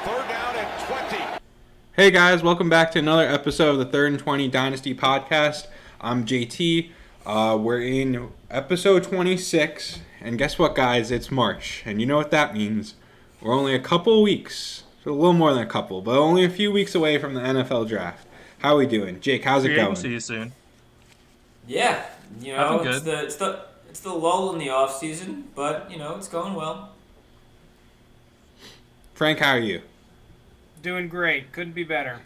Third down and 20. Hey guys, welcome back to another episode of the 3rd and 20 Dynasty Podcast. I'm JT. We're in episode 26, and guess what, guys? It's March, and you know what that means. We're only a couple weeks, so a little more than a couple, but only a few weeks away from the NFL draft. How are we doing? Jake, how's it going? We'll see you soon. Yeah, it's the lull in the off season, but it's going well. Frank, how are you? Doing great. Couldn't be better.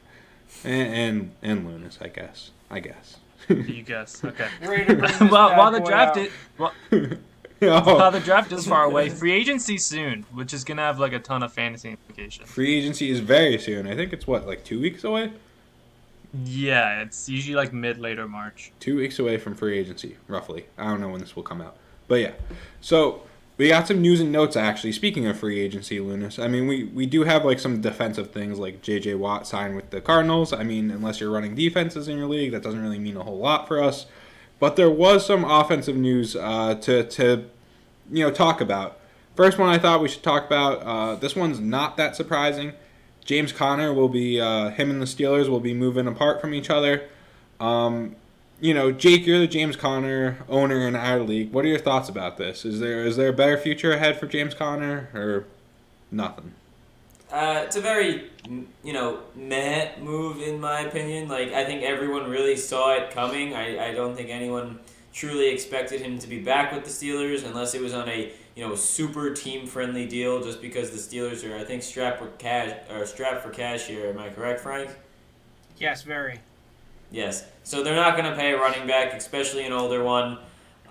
And Lounis, I guess. You guess. Okay. While the draft is far away, free agency soon, which is gonna have like a ton of fantasy implications. Free agency is very soon. I think it's 2 weeks away? Yeah, it's usually like later March. 2 weeks away from free agency, roughly. I don't know when this will come out. But yeah. So we got some news and notes, actually. Speaking of free agency, Lounis, I mean, we do have like some defensive things, like J.J. Watt signed with the Cardinals. I mean, unless you're running defenses in your league, that doesn't really mean a whole lot for us. But there was some offensive news to talk about. First one I thought we should talk about, this one's not that surprising. James Conner will be, him and the Steelers will be moving apart from each other. Jake, you're the James Conner owner in our league. What are your thoughts about this? Is there a better future ahead for James Conner, or nothing? It's a very, meh move in my opinion. Like, I think everyone really saw it coming. I don't think anyone truly expected him to be back with the Steelers unless it was on a, super team-friendly deal, just because the Steelers are, I think, strapped for cash here. Am I correct, Frank? Yes, very. Yes. So they're not going to pay a running back, especially an older one.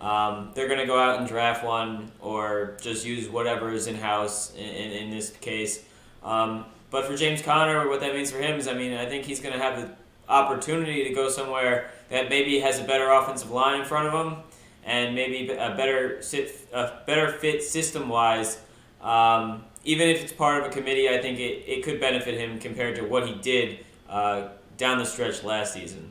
They're going to go out and draft one or just use whatever is in-house in this case. But for James Conner, what that means for him is, I think he's going to have the opportunity to go somewhere that maybe has a better offensive line in front of him and maybe a better fit system-wise. Even if it's part of a committee, I think it could benefit him compared to what he did down the stretch last season.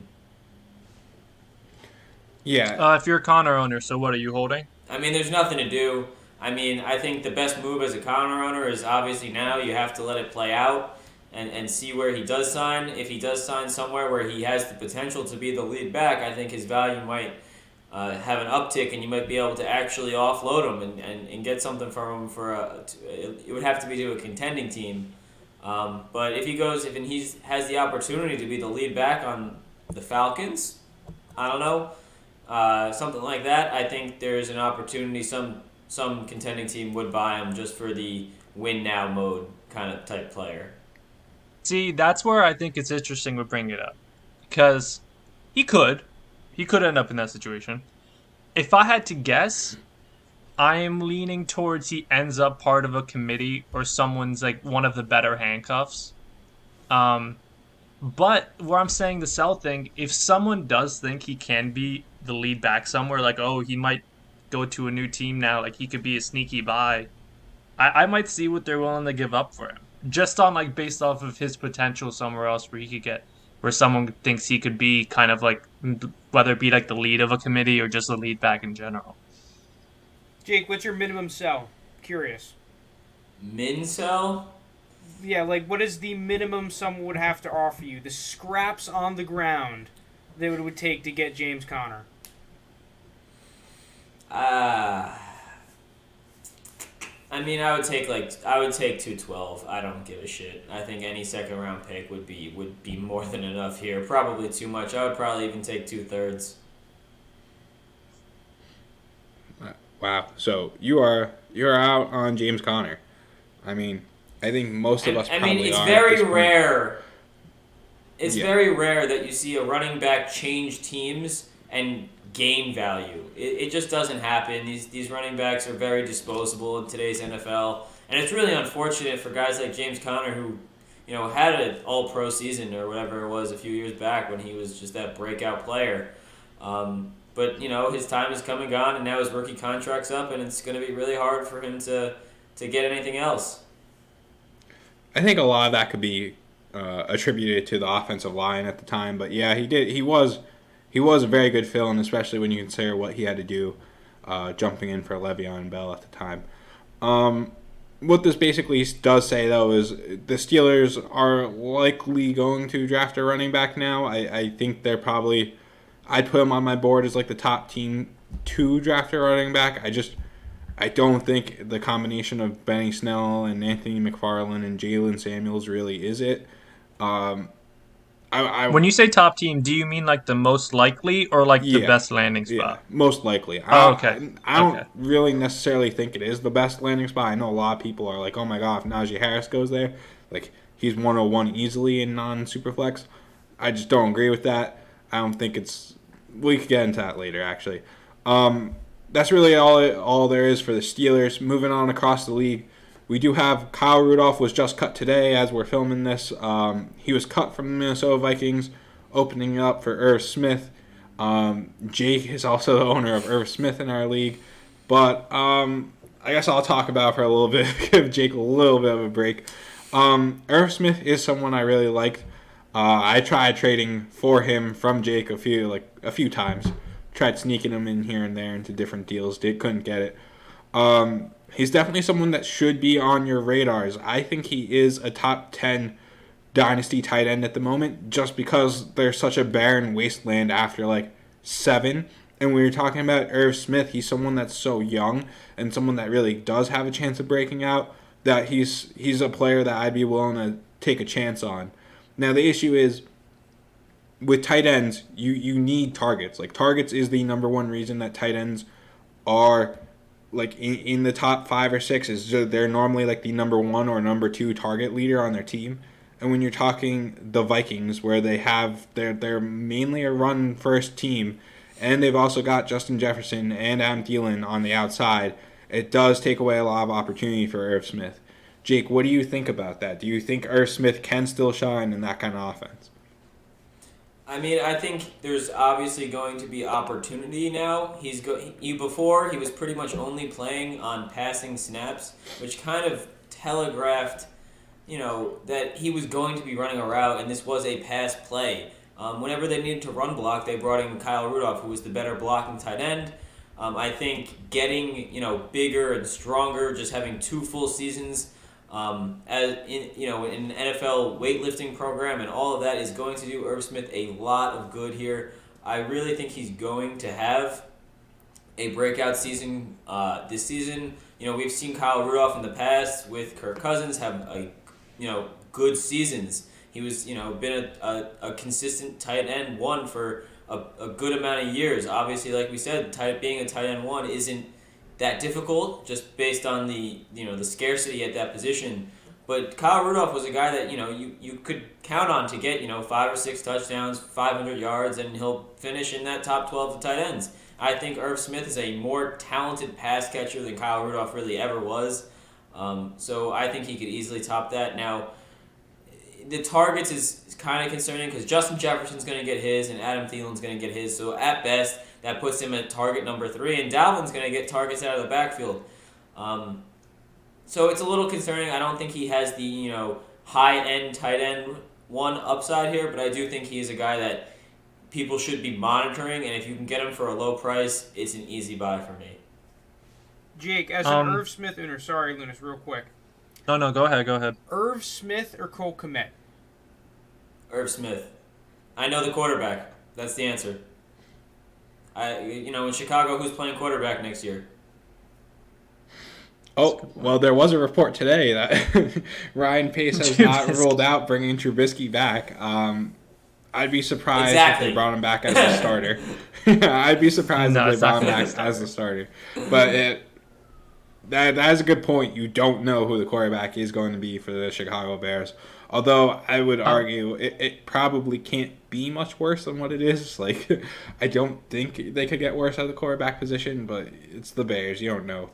Yeah. If you're a Conner owner, so what are you holding? There's nothing to do. I think the best move as a Conner owner is obviously now you have to let it play out and see where he does sign. If he does sign somewhere where he has the potential to be the lead back, I think his value might have an uptick, and you might be able to actually offload him and get something from him it would have to be to a contending team. But if he has the opportunity to be the lead back on the Falcons, I don't know, something like that, I think there's an opportunity some contending team would buy him just for the win now mode kind of type player. See, that's where I think it's interesting to bring it up, because he could end up in that situation. If I had to guess, I am leaning towards he ends up part of a committee or someone's like one of the better handcuffs. But where I'm saying the sell thing, if someone does think he can be the lead back somewhere, like, oh, he might go to a new team now, like he could be a sneaky buy, I might see what they're willing to give up for him. Just on like based off of his potential somewhere else where someone thinks he could be kind of like, whether it be like the lead of a committee or just the lead back in general. Jake, what's your minimum sell? Curious. Min sell? Yeah, like what is the minimum someone would have to offer you? The scraps on the ground that it would take to get James Conner. I would take 212. I don't give a shit. I think any second round pick would be more than enough here. Probably too much. I would probably even take 2/3. Wow. So you're out on James Conner. I think most of us probably it's are. Very rare. It's very rare that you see a running back change teams and gain value. It just doesn't happen. These running backs are very disposable in today's NFL, and it's really unfortunate for guys like James Conner who, had an all-pro season or whatever it was a few years back when he was just that breakout player. But his time has come and gone, and now his rookie contract's up, and it's going to be really hard for him to get anything else. I think a lot of that could be attributed to the offensive line at the time, but yeah, he was a very good fill, and especially when you consider what he had to do jumping in for Le'Veon Bell at the time. what this basically does say, though, is the Steelers are likely going to draft a running back now. I think they're probably... I'd put them on my board as like the top team to draft a running back. I don't think the combination of Benny Snell and Anthony McFarland and Jalen Samuels really is it. When you say top team, do you mean like the most likely or like the best landing spot? Yeah, most likely. Okay. I don't really necessarily think it is the best landing spot. I know a lot of people are like, oh my god, if Najee Harris goes there, like he's 101 easily in non-superflex. I just don't agree with that. I don't think it's... We could get into that later, actually. That's really all there is for the Steelers. Moving on across the league, we do have Kyle Rudolph was just cut today as we're filming this. He was cut from the Minnesota Vikings, opening up for Irv Smith. Jake is also the owner of Irv Smith in our league. But I guess I'll talk about it for a little bit, give Jake a little bit of a break. Irv Smith is someone I really liked. I tried trading for him from Jake a few times. Tried sneaking him in here and there into different deals. Couldn't get it. He's definitely someone that should be on your radars. I think he is a top 10 dynasty tight end at the moment just because there's such a barren wasteland after like 7. And when you're talking about Irv Smith, he's someone that's so young and someone that really does have a chance of breaking out that he's a player that I'd be willing to take a chance on. Now, the issue is, with tight ends, you need targets. Like, targets is the number one reason that tight ends are, like, in the top 5 or 6. Is they're normally, like, the number 1 or number 2 target leader on their team. And when you're talking the Vikings, where they're mainly a run-first team, and they've also got Justin Jefferson and Adam Thielen on the outside, it does take away a lot of opportunity for Irv Smith. Jake, what do you think about that? Do you think Irv Smith can still shine in that kind of offense? I mean, I think there's obviously going to be opportunity now. Before, he was pretty much only playing on passing snaps, which kind of telegraphed, that he was going to be running a route, and this was a pass play. Whenever they needed to run block, they brought in Kyle Rudolph, who was the better blocking tight end. I think getting, bigger and stronger, just having 2 full seasons, as in an NFL weightlifting program and all of that is going to do Irv Smith a lot of good here. I really think he's going to have a breakout season this season. We've seen Kyle Rudolph in the past with Kirk Cousins have good seasons. He was been a consistent tight end 1 for a good amount of years. Obviously, like we said, being a tight end 1 isn't that difficult, just based on the the scarcity at that position. But Kyle Rudolph was a guy that you could count on to get 5 or 6 touchdowns, 500 yards, and he'll finish in that top 12 of tight ends. I think Irv Smith is a more talented pass catcher than Kyle Rudolph really ever was. So I think he could easily top that. Now, the targets is kind of concerning because Justin Jefferson's going to get his and Adam Thielen's going to get his. So at best, that puts him at target number 3, and Dalvin's going to get targets out of the backfield. So it's a little concerning. I don't think he has the high-end tight end 1 upside here, but I do think he is a guy that people should be monitoring, and if you can get him for a low price, it's an easy buy for me. Jake, as an Irv Smith owner, sorry, Lounis, real quick. No, go ahead. Irv Smith or Cole Kmet? Irv Smith. I know the quarterback. That's the answer. In Chicago, who's playing quarterback next year? Oh, well, there was a report today that Ryan Pace has not ruled out bringing Trubisky back. I'd be surprised if they brought him back as a starter. I'd be surprised if they brought him back as a starter. But that is a good point. You don't know who the quarterback is going to be for the Chicago Bears. Although I would argue it probably can't be much worse than what it is. Like, I don't think they could get worse at the quarterback position, but it's the Bears. You don't know.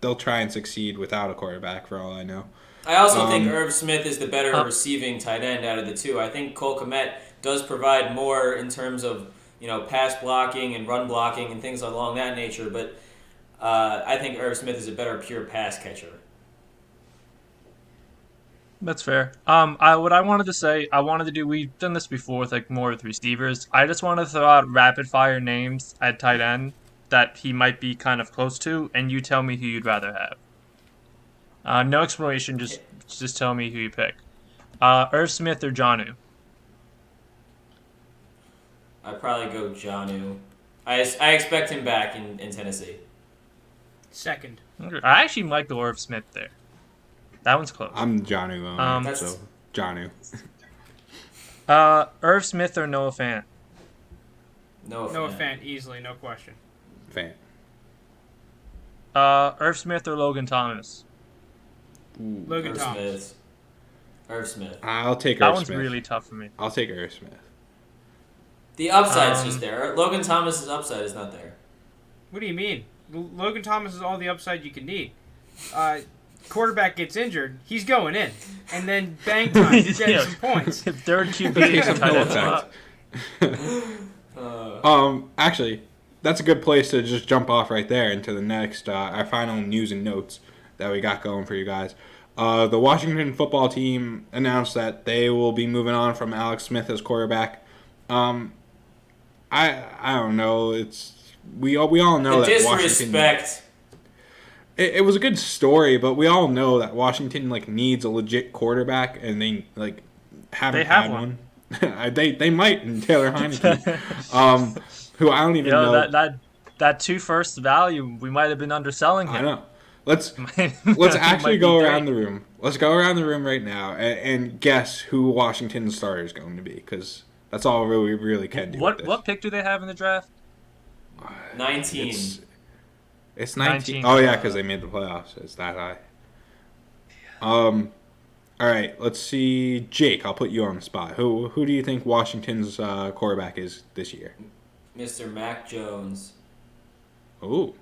They'll try and succeed without a quarterback for all I know. I also think Irv Smith is the better receiving tight end out of the 2. I think Cole Kmet does provide more in terms of pass blocking and run blocking and things along that nature, but I think Irv Smith is a better pure pass catcher. That's fair. What I wanted to say, we've done this before with more with receivers. I just want to throw out rapid fire names at tight end that he might be kind of close to, and you tell me who you'd rather have. No explanation. Just tell me who you pick. Irv Smith or Jonnu? I'd probably go Jonnu. I expect him back in Tennessee. Second. I actually like the Irv Smith there. That one's close. I'm Jonnu, so Jonnu. Irv Smith or Noah Fant? Noah Fant, easily, no question. Fant. Irv Smith or Logan Thomas? Logan Thomas. Irv Smith. I'll take Irv Smith. That one's really tough for me. I'll take Irv Smith. The upside's just there. Logan Thomas's upside is not there. What do you mean? Logan Thomas is all the upside you can need. Quarterback gets injured, he's going in. And then bang time, he's getting some points. Third QB is tight end. Actually, that's a good place to just jump off right there into the next, our final news and notes that we got going for you guys. The Washington football team announced that they will be moving on from Alex Smith as quarterback. I don't know. We all know the that disrespect. Washington. It was a good story, but we all know that Washington needs a legit quarterback, and they haven't had one. they might in Taylor Heineke, who I don't even know. That 2 first value, we might have been underselling him. I know. Let's actually go around the room. Let's go around the room right now and guess who Washington's starter is going to be, because that's all we really can do. What pick do they have in the draft? 19. It's 19. Oh yeah, because they made the playoffs. It's that high. All right. Let's see, Jake. I'll put you on the spot. Who do you think Washington's quarterback is this year? Mr. Mac Jones. Oh.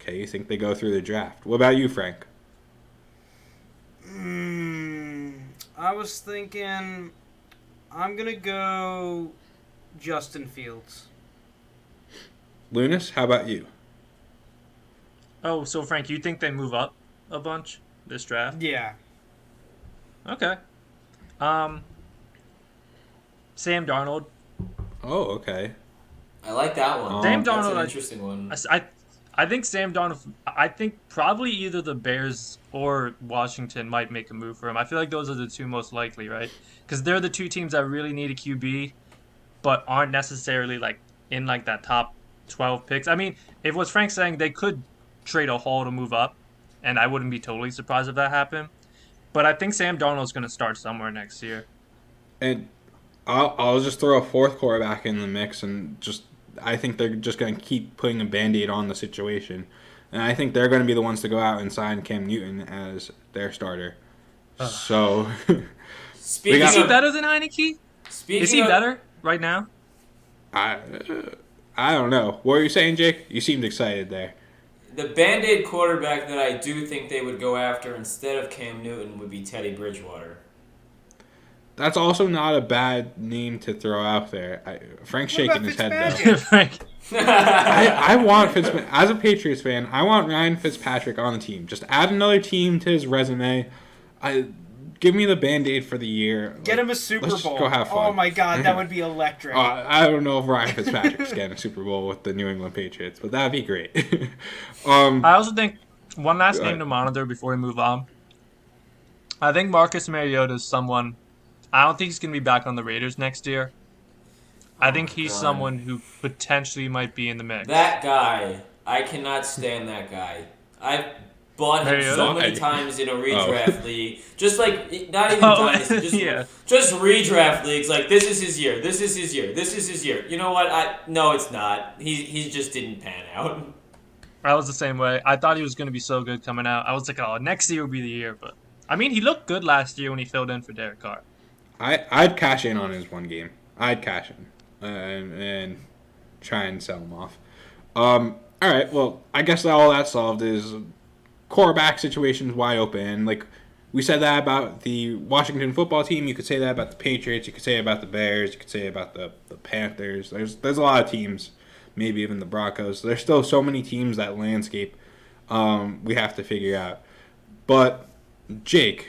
Okay, you think they go through the draft. What about you, Frank? I was thinking I'm going to go Justin Fields. Lounis, how about you? Oh, so Frank, you think they move up a bunch this draft? Yeah. Okay. Sam Darnold. Oh, okay. I like that one. Sam That's Darnold, an interesting one. I think Sam Darnold. I think probably either the Bears or Washington might make a move for him. I feel like those are the two most likely, right? Because they're the two teams that really need a QB, but aren't necessarily in that top 12 picks. I mean, if what Frank's saying, they could trade a haul to move up, and I wouldn't be totally surprised if that happened. But I think Sam Darnold's going to start somewhere next year. And I'll just throw a fourth quarterback in the mix, and I think they're just going to keep putting a Band-Aid on the situation. And I think they're going to be the ones to go out and sign Cam Newton as their starter. So, is he better than Heineke? Is he better right now? I don't know. What were you saying, Jake? You seemed excited there. The Band-Aid quarterback that I do think they would go after instead of Cam Newton would be Teddy Bridgewater. That's also not a bad name to throw out there. Frank's shaking his head, though. I want Fitzpatrick. As a Patriots fan, I want Ryan Fitzpatrick on the team. Just add another team to his resume. Give me the Band-Aid for the year. Get him a Super Bowl. Just go have fun. Oh, my God. That would be electric. I don't know if Ryan Fitzpatrick's getting a Super Bowl with the New England Patriots, but that'd be great. I also think one last name to monitor before we move on. I think Marcus Mariota is someone. I don't think he's going to be back on the Raiders next year. I think he's someone who potentially might be in the mix. That guy. I cannot stand that guy. I've bought him so many times in a redraft league. Just not even Dynasty. Just redraft leagues. This is his year. This is his year. This is his year. You know what? No, it's not. He just didn't pan out. I was the same way. I thought he was going to be so good coming out. I was like, oh, next year will be the year. But I mean, he looked good last year when he filled in for Derek Carr. I'd cash in on his one game. I'd cash in and try and sell him off. All right, well, I guess all that's solved is quarterback situation's wide open. We said that about the Washington football team. You could say that about the Patriots. You could say about the Bears. You could say about the Panthers. There's a lot of teams, maybe even the Broncos. There's still so many teams that landscape we have to figure out. But, Jake,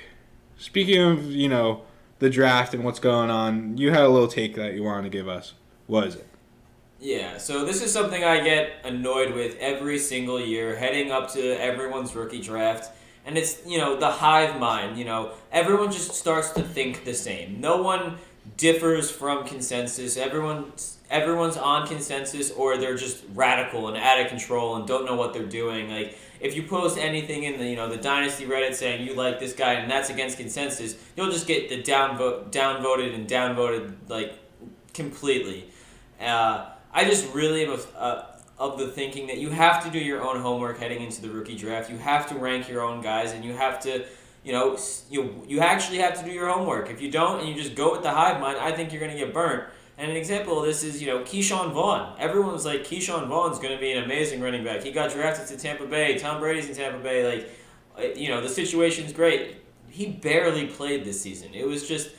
speaking of, the draft and what's going on, you had a little take that you wanted to give us. What is it? Yeah, so this is something I get annoyed with every single year, heading up to everyone's rookie draft. And it's, the hive mind, everyone just starts to think the same. No one differs from consensus. Everyone's on consensus, or they're just radical and out of control and don't know what they're doing. Like, if you post anything in the Dynasty Reddit saying you like this guy and that's against consensus, you'll just get the downvoted like completely. I just really am of the thinking that you have to do your own homework heading into the rookie draft. You have to rank your own guys, and you have to, you actually have to do your homework. If you don't and you just go with the hive mind, I think you're going to get burnt. And an example of this is, Keyshawn Vaughn. Everyone was like, Keyshawn Vaughn's going to be an amazing running back. He got drafted to Tampa Bay. Tom Brady's in Tampa Bay. Like, the situation's great. He barely played this season. It was just,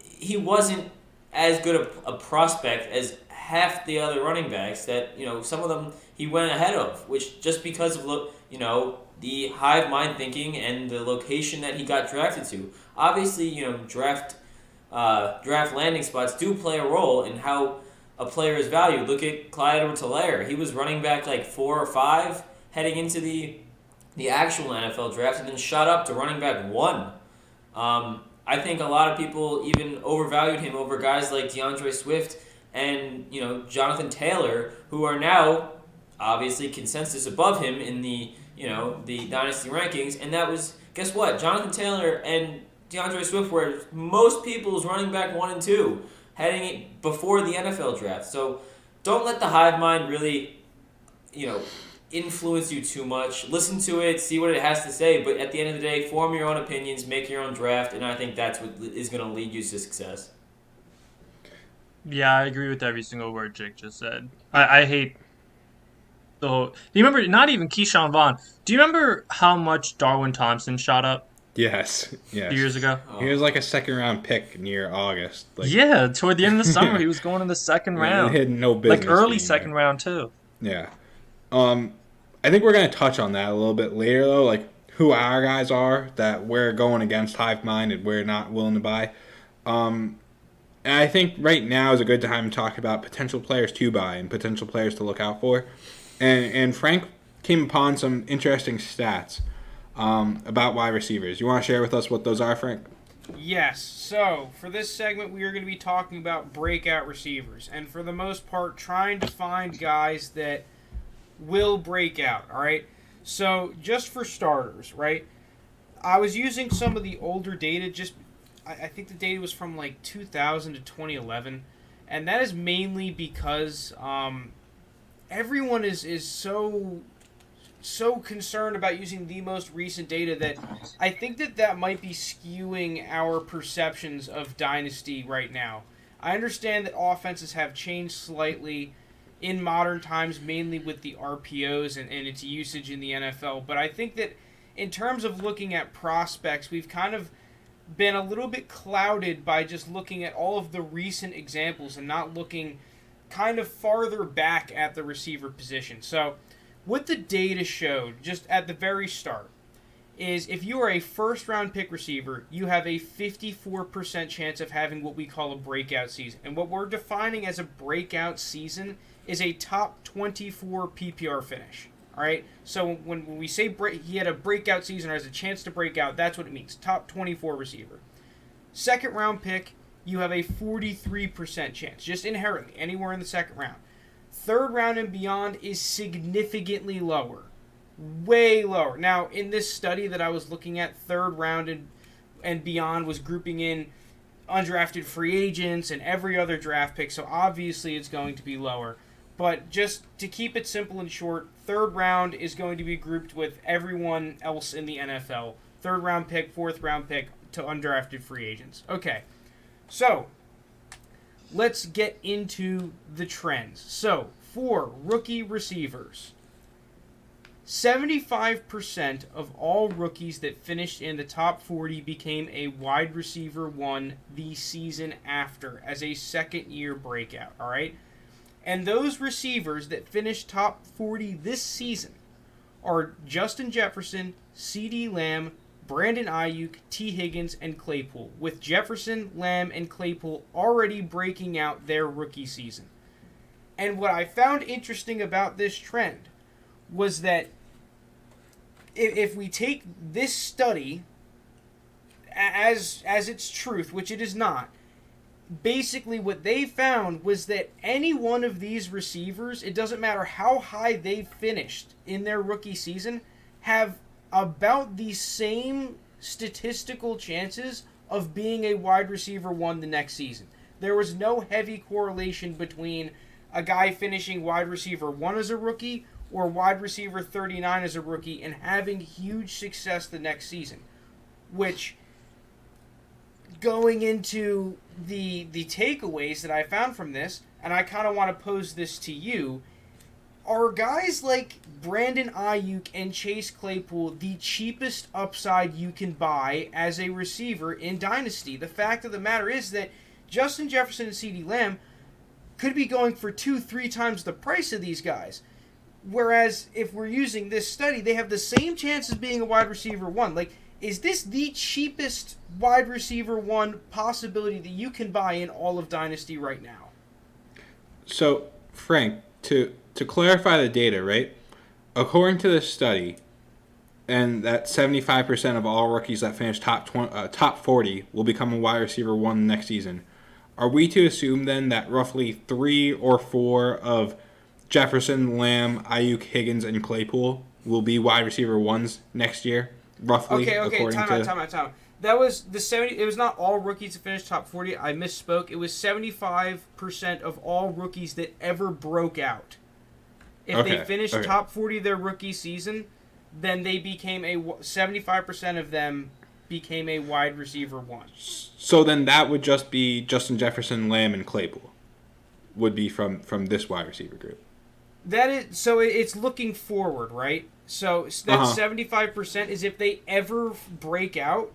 he wasn't as good a prospect as half the other running backs that, some of them he went ahead of, which just because of, the hive mind thinking and the location that he got drafted to. Obviously, draft landing spots do play a role in how a player is valued. Look at Clyde Edwards-Helaire. He was running back like 4 or 5 heading into the actual NFL draft, and then shot up to running back 1. I think a lot of people even overvalued him over guys like DeAndre Swift and Jonathan Taylor, who are now obviously consensus above him in the the dynasty rankings. And that was, guess what? Jonathan Taylor and DeAndre Swift were most people's running back 1 and 2 heading before the NFL draft. So don't let the hive mind really, influence you too much. Listen to it, see what it has to say, but at the end of the day, form your own opinions, make your own draft, and I think that's what is going to lead you to success. Yeah, I agree with every single word Jake just said. I hate the whole... Do you remember, not even Keyshawn Vaughn, do you remember how much Darwin Thompson shot up? Yes. A few years ago? He was like a second-round pick near August. Yeah, toward the end of the summer, he was going in the second round. He had no business. Like early second round, too. Yeah. I think we're going to touch on that a little bit later, though, like who our guys are that we're going against hive mind and we're not willing to buy. And I think right now is a good time to talk about potential players to buy and potential players to look out for. And Frank came upon some interesting stats about wide receivers. You want to share with us what those are, Frank? Yes. So, for this segment, we are going to be talking about breakout receivers. And for the most part, trying to find guys that will break out, all right? So, just for starters, right, I was using some of the older data. I think the data was from like 2000 to 2011, and that is mainly because everyone is so concerned about using the most recent data that I think that might be skewing our perceptions of Dynasty right now. I understand that offenses have changed slightly in modern times, mainly with the RPOs and its usage in the NFL. But I think that in terms of looking at prospects, we've kind of been a little bit clouded by just looking at all of the recent examples and not looking kind of farther back at the receiver position. So what the data showed just at the very start is if you are a first-round pick receiver, you have a 54% chance of having what we call a breakout season. And what we're defining as a breakout season is a top 24 PPR finish. All right? So when we say he had a breakout season or has a chance to break out, that's what it means. Top 24 receiver. Second-round pick, you have a 43% chance, just inherently, anywhere in the second round. Third round and beyond is significantly lower. Way lower. Now, in this study that I was looking at, third round and beyond was grouping in undrafted free agents and every other draft pick, so obviously it's going to be lower. But just to keep it simple and short, third round is going to be grouped with everyone else in the NFL. Third round pick, fourth round pick to undrafted free agents. Okay, so let's get into the trends. So, for rookie receivers, 75% of all rookies that finished in the top 40 became a wide receiver 1 the season after as a second-year breakout, all right? And those receivers that finished top 40 this season are Justin Jefferson, CeeDee Lamb, Brandon Ayuk, T. Higgins, and Claypool, with Jefferson, Lamb, and Claypool already breaking out their rookie season. And what I found interesting about this trend was that if we take this study as its truth, which it is not, basically what they found was that any one of these receivers, it doesn't matter how high they finished in their rookie season, have about the same statistical chances of being a wide receiver 1 the next season. There was no heavy correlation between a guy finishing wide receiver 1 as a rookie or wide receiver 39 as a rookie and having huge success the next season. Which, going into the takeaways that I found from this, and I kind of want to pose this to you, are guys like Brandon Ayuk and Chase Claypool the cheapest upside you can buy as a receiver in Dynasty? The fact of the matter is that Justin Jefferson and CeeDee Lamb could be going for 2-3 times the price of these guys. Whereas if we're using this study, they have the same chance as being a wide receiver 1. Like, is this the cheapest wide receiver 1 possibility that you can buy in all of Dynasty right now? So, Frank, to clarify the data, right? According to this study, and that 75% of all rookies that finish top 40 will become a wide receiver 1 next season. Are we to assume then that roughly 3 or 4 of Jefferson, Lamb, Ayuk, Higgins, and Claypool will be wide receiver 1s next year? Roughly, Okay, time out. That was the 70. It was not all rookies that finished top 40. I misspoke. It was 75% of all rookies that ever broke out. If they finished top 40 their rookie season, then they became 75% of them became a wide receiver 1. So then that would just be Justin Jefferson, Lamb, and Claypool would be from this wide receiver group. That is, so it's looking forward, right? So that 75% is if they ever break out,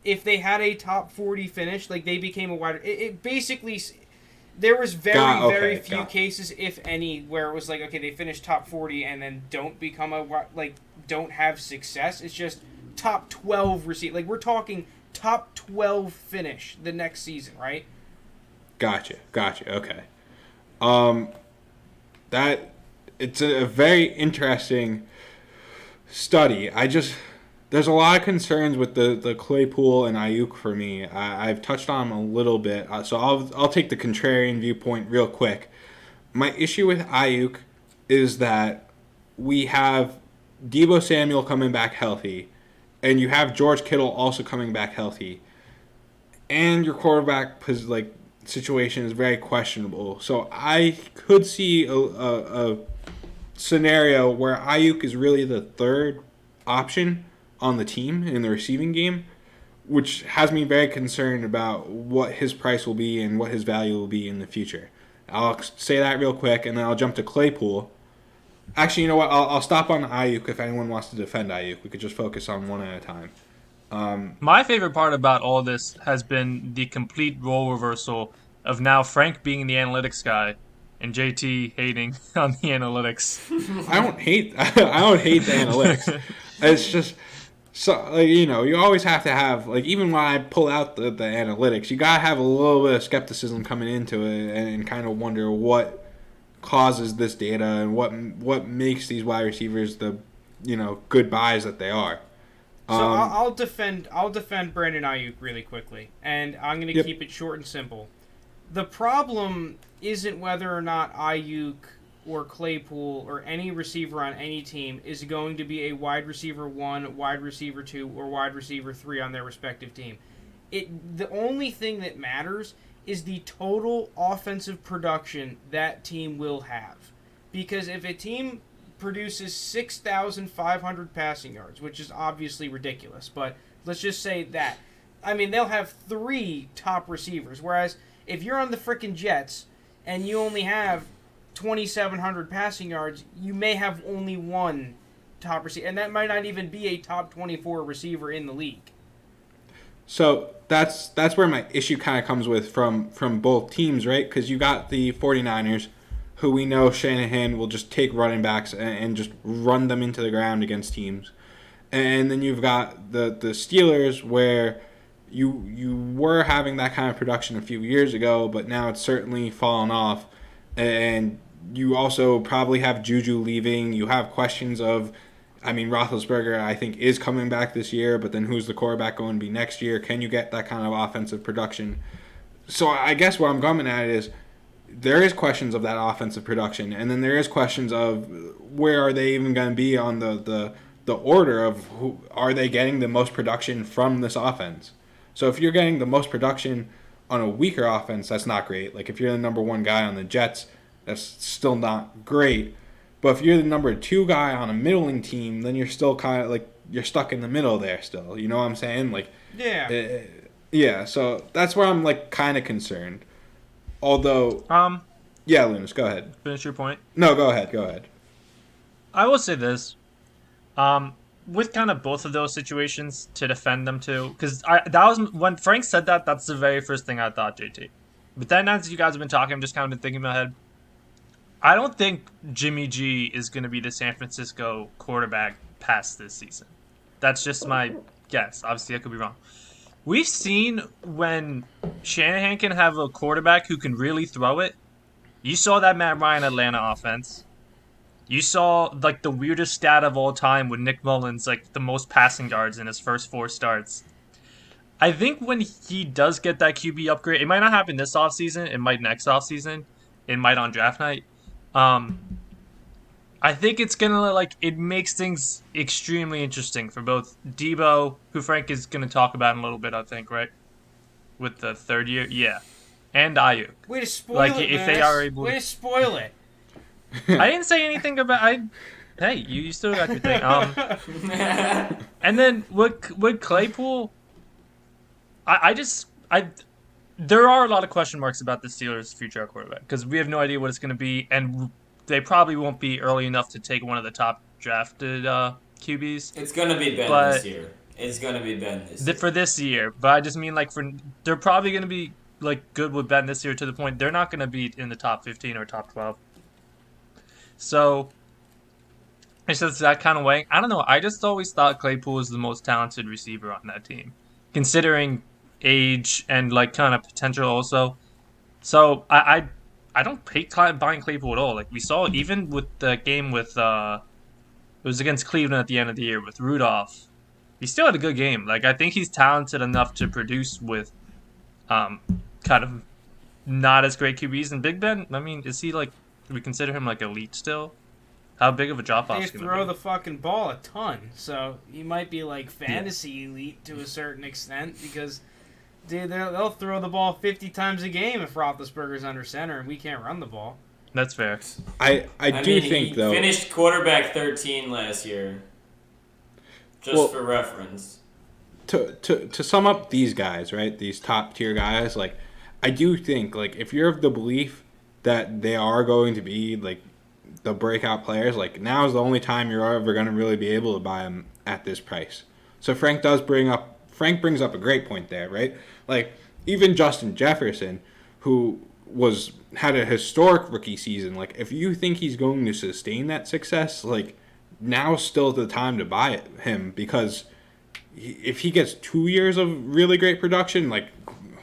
if they had a top 40 finish, like they became a wide. It basically, there was very few cases, if any, where it was like, okay, they finished top 40 and then don't become don't have success. It's just top 12 receive. Like, we're talking top 12 finish the next season, right? Gotcha. Okay. That it's a very interesting study. There's a lot of concerns with the Claypool and Ayuk for me. I've touched on them a little bit, so I'll take the contrarian viewpoint real quick. My issue with Ayuk is that we have Deebo Samuel coming back healthy, and you have George Kittle also coming back healthy, and your quarterback situation is very questionable. So I could see a scenario where Ayuk is really the third option on the team in the receiving game, which has me very concerned about what his price will be and what his value will be in the future. I'll say that real quick, and then I'll jump to Claypool. Actually, you know what? I'll stop on Ayuk if anyone wants to defend Ayuk. We could just focus on one at a time. My favorite part about all this has been the complete role reversal of now Frank being the analytics guy and JT hating on the analytics. I don't hate the analytics. It's just you always have to have, even when I pull out the analytics, you gotta have a little bit of skepticism coming into it and kind of wonder what causes this data and what makes these wide receivers the good buys that they are. So I'll defend Brandon Ayuk really quickly, and I'm going to keep it short and simple. The problem isn't whether or not Ayuk or Claypool or any receiver on any team is going to be a wide receiver 1, wide receiver 2, or wide receiver 3 on their respective team. The only thing that matters is the total offensive production that team will have. Because if a team produces 6,500 passing yards, which is obviously ridiculous, but let's just say that. I mean, they'll have 3 top receivers, whereas if you're on the frickin' Jets and you only have 2,700 passing yards, you may have only 1 top receiver, and that might not even be a top 24 receiver in the league. So that's where my issue kind of comes with from both teams, right? Because you got the 49ers, who we know Shanahan will just take running backs and just run them into the ground against teams. And then you've got the Steelers, where you were having that kind of production a few years ago, but now it's certainly fallen off. And you also probably have Juju leaving. You have questions of I mean, Roethlisberger, I think, is coming back this year, but then who's the quarterback going to be next year? Can you get that kind of offensive production? So I guess where I'm coming at is there is questions of that offensive production, and then there is questions of where are they even going to be on the order of who are they getting the most production from this offense. So if you're getting the most production on a weaker offense, that's not great. Like if you're the number one guy on the Jets, that's still not great. But if you're the number two guy on a middling team, then you're still kind of like you're stuck in the middle there still. You know what I'm saying? Like yeah. So that's where I'm like kind of concerned. Although yeah, Lounis, go ahead. Finish your point. No, go ahead. I will say this. With kind of both of those situations to defend them too, because that was when Frank said that. That's the very first thing I thought, JT. But then as you guys have been talking, I'm just kind of been thinking in my head. I don't think Jimmy G is going to be the San Francisco quarterback past this season. That's just my guess. Obviously, I could be wrong. We've seen when Shanahan can have a quarterback who can really throw it. You saw that Matt Ryan Atlanta offense. You saw like the weirdest stat of all time with Nick Mullins, like the most passing yards in his first 4 starts. I think when he does get that QB upgrade, it might not happen this offseason. It might next offseason. It might on draft night. I think it's gonna it makes things extremely interesting for both Debo, who Frank is gonna talk about in a little bit, I think, right? With the third year, yeah, and Ayuk. Way to spoil it, if they are able. Way to spoil it. I didn't say anything about. Hey, you still got your thing. And then with Claypool, there are a lot of question marks about the Steelers' future at quarterback because we have no idea what it's going to be, and they probably won't be early enough to take one of the top drafted QBs. It's going to be Ben this year. It's going to be Ben this year. For this year, but I just mean they're probably going to be good with Ben this year to the point they're not going to be in the top 15 or top 12. So it's just that kind of way. I don't know. I just always thought Claypool was the most talented receiver on that team, considering age and kind of potential also. So I don't hate buying Claypool at all. Like we saw even with the game with it was against Cleveland at the end of the year with Rudolph. He still had a good game. I think he's talented enough to produce with kind of not as great QBs. And Big Ben, I mean, is he do we consider him elite still? How big of a drop off? They throw the fucking ball a ton, so he might be fantasy elite to a certain extent because they'll throw the ball 50 times a game if Roethlisberger's under center and we can't run the ball. That's fair. I do think though he finished quarterback 13 last year. Just for reference. To sum up these guys, right? These top tier guys, I do think if you're of the belief that they are going to be the breakout players, now is the only time you're ever going to really be able to buy them at this price. So Frank brings up a great point there, right? Even Justin Jefferson, who had a historic rookie season, if you think he's going to sustain that success, now's still the time to buy him because if he gets 2 years of really great production,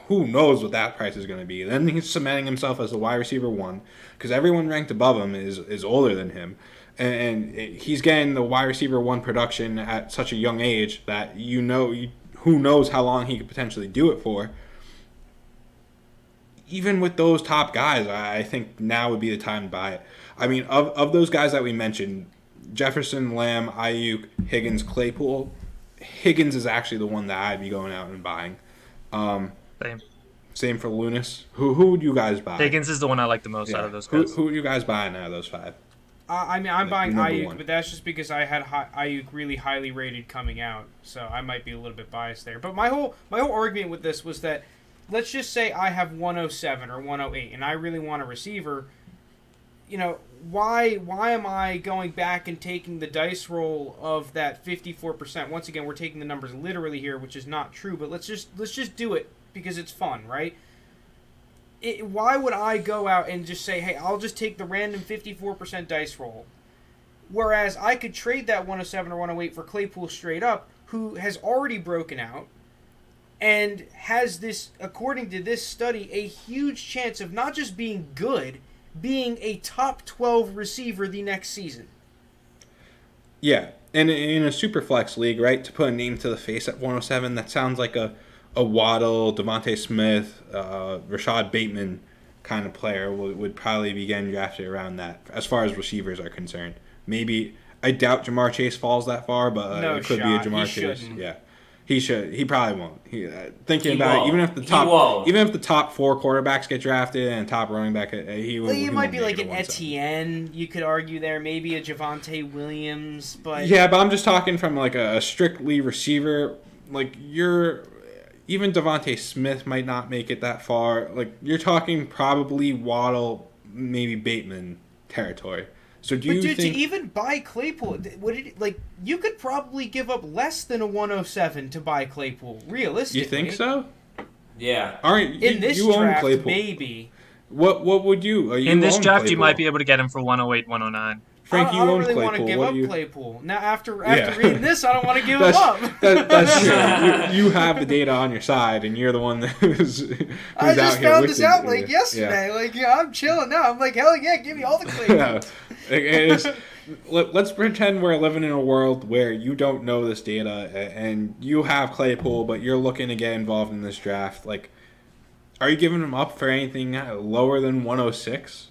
who knows what that price is going to be. Then he's cementing himself as the wide receiver 1 because everyone ranked above him is older than him. And he's getting the wide receiver 1 production at such a young age that who knows how long he could potentially do it for. Even with those top guys, I think now would be the time to buy it. I mean, of those guys that we mentioned, Jefferson, Lamb, Ayuk, Higgins, Claypool, Higgins is actually the one that I'd be going out and buying. Same for Lounis. Who would you guys buy? Higgins is the one I like the most out of those guys. Who are you guys buying out of those 5? I'm buying Ayuk, but that's just because I had Ayuk really highly rated coming out, so I might be a little bit biased there. But my whole argument with this was that, let's just say I have 107 or 108, and I really want a receiver. Why am I going back and taking the dice roll of that 54%? Once again, we're taking the numbers literally here, which is not true, but let's just do it because it's fun, right? Why would I go out and just say, hey, I'll just take the random 54% dice roll? Whereas I could trade that 107 or 108 for Claypool straight up, who has already broken out and has this, according to this study, a huge chance of not just being good, being a top 12 receiver the next season. Yeah, and in a super flex league, right, to put a name to the face at 107, that sounds like a Waddle, Devontae Smith, Rashad Bateman kind of player would probably be getting drafted around that, as far as receivers are concerned. Maybe, I doubt Jamar Chase falls that far, but No it could shot. be a Jamar He Chase. shouldn't. Yeah. He should. He probably won't. Thinking He about won't. it, even if the He top 4 quarterbacks get drafted and top running back, he Well, he you might won't be make like it an to 107. Etienne. You could argue there, maybe a Javonte Williams, but Yeah, but I'm just talking from like a strictly receiver. Like even Devontae Smith might not make it that far. Like you're talking probably Waddle, maybe Bateman territory. So do But you dude, think? to even buy Claypool, you could probably give up less than a 107 to buy Claypool. Realistically, You think so? Yeah. Aren't In this you own draft, Claypool? maybe. What would you? In this own draft, you Claypool. might be able to get him for 108, 109. Frank, I you don't own really Claypool. want to give What up do you? Claypool. Now, after Yeah. reading this, I don't want to give him up. That's true. You have the data on your side, and you're the one who's I out just here found with this it. out like Yeah. yesterday. Like, yeah, I'm chilling now. I'm like, hell yeah, give me all the Claypool. Yeah. Let's pretend we're living in a world where you don't know this data and you have Claypool, but you're looking to get involved in this draft. Like, are you giving him up for anything lower than 106?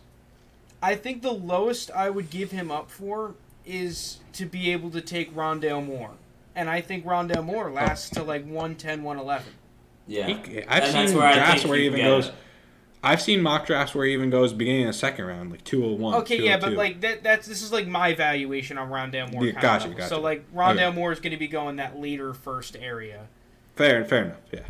I think the lowest I would give him up for is to be able to take Rondale Moore. And I think Rondale Moore lasts to like 110, 111. Yeah. I've And that's seen where I drafts think where he you even can get goes. it. I've seen mock drafts where he even goes beginning of the second round, like 201. Okay, yeah, but 202. like this is like my valuation on Rondale Moore. Yeah, kind gotcha, of level. gotcha. So like Rondale Okay. Moore is going to be going that later first area. Fair enough. Yeah.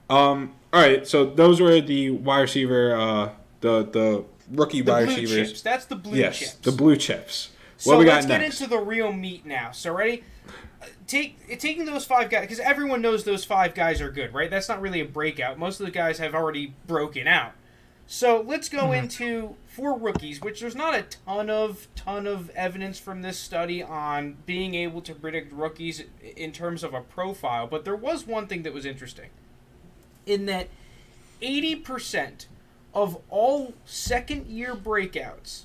All right. So those were the wide receiver, the rookie The wide blue receivers. chips. That's the blue Yes, chips. the blue chips. So What we let's got get next? into the real meat now. So ready? Taking those 5 guys, because everyone knows those 5 guys are good, right? That's not really a breakout. Most of the guys have already broken out. So let's go into 4 rookies, which there's not a ton of evidence from this study on being able to predict rookies in terms of a profile. But there was one thing that was interesting, in that 80% of all second-year breakouts,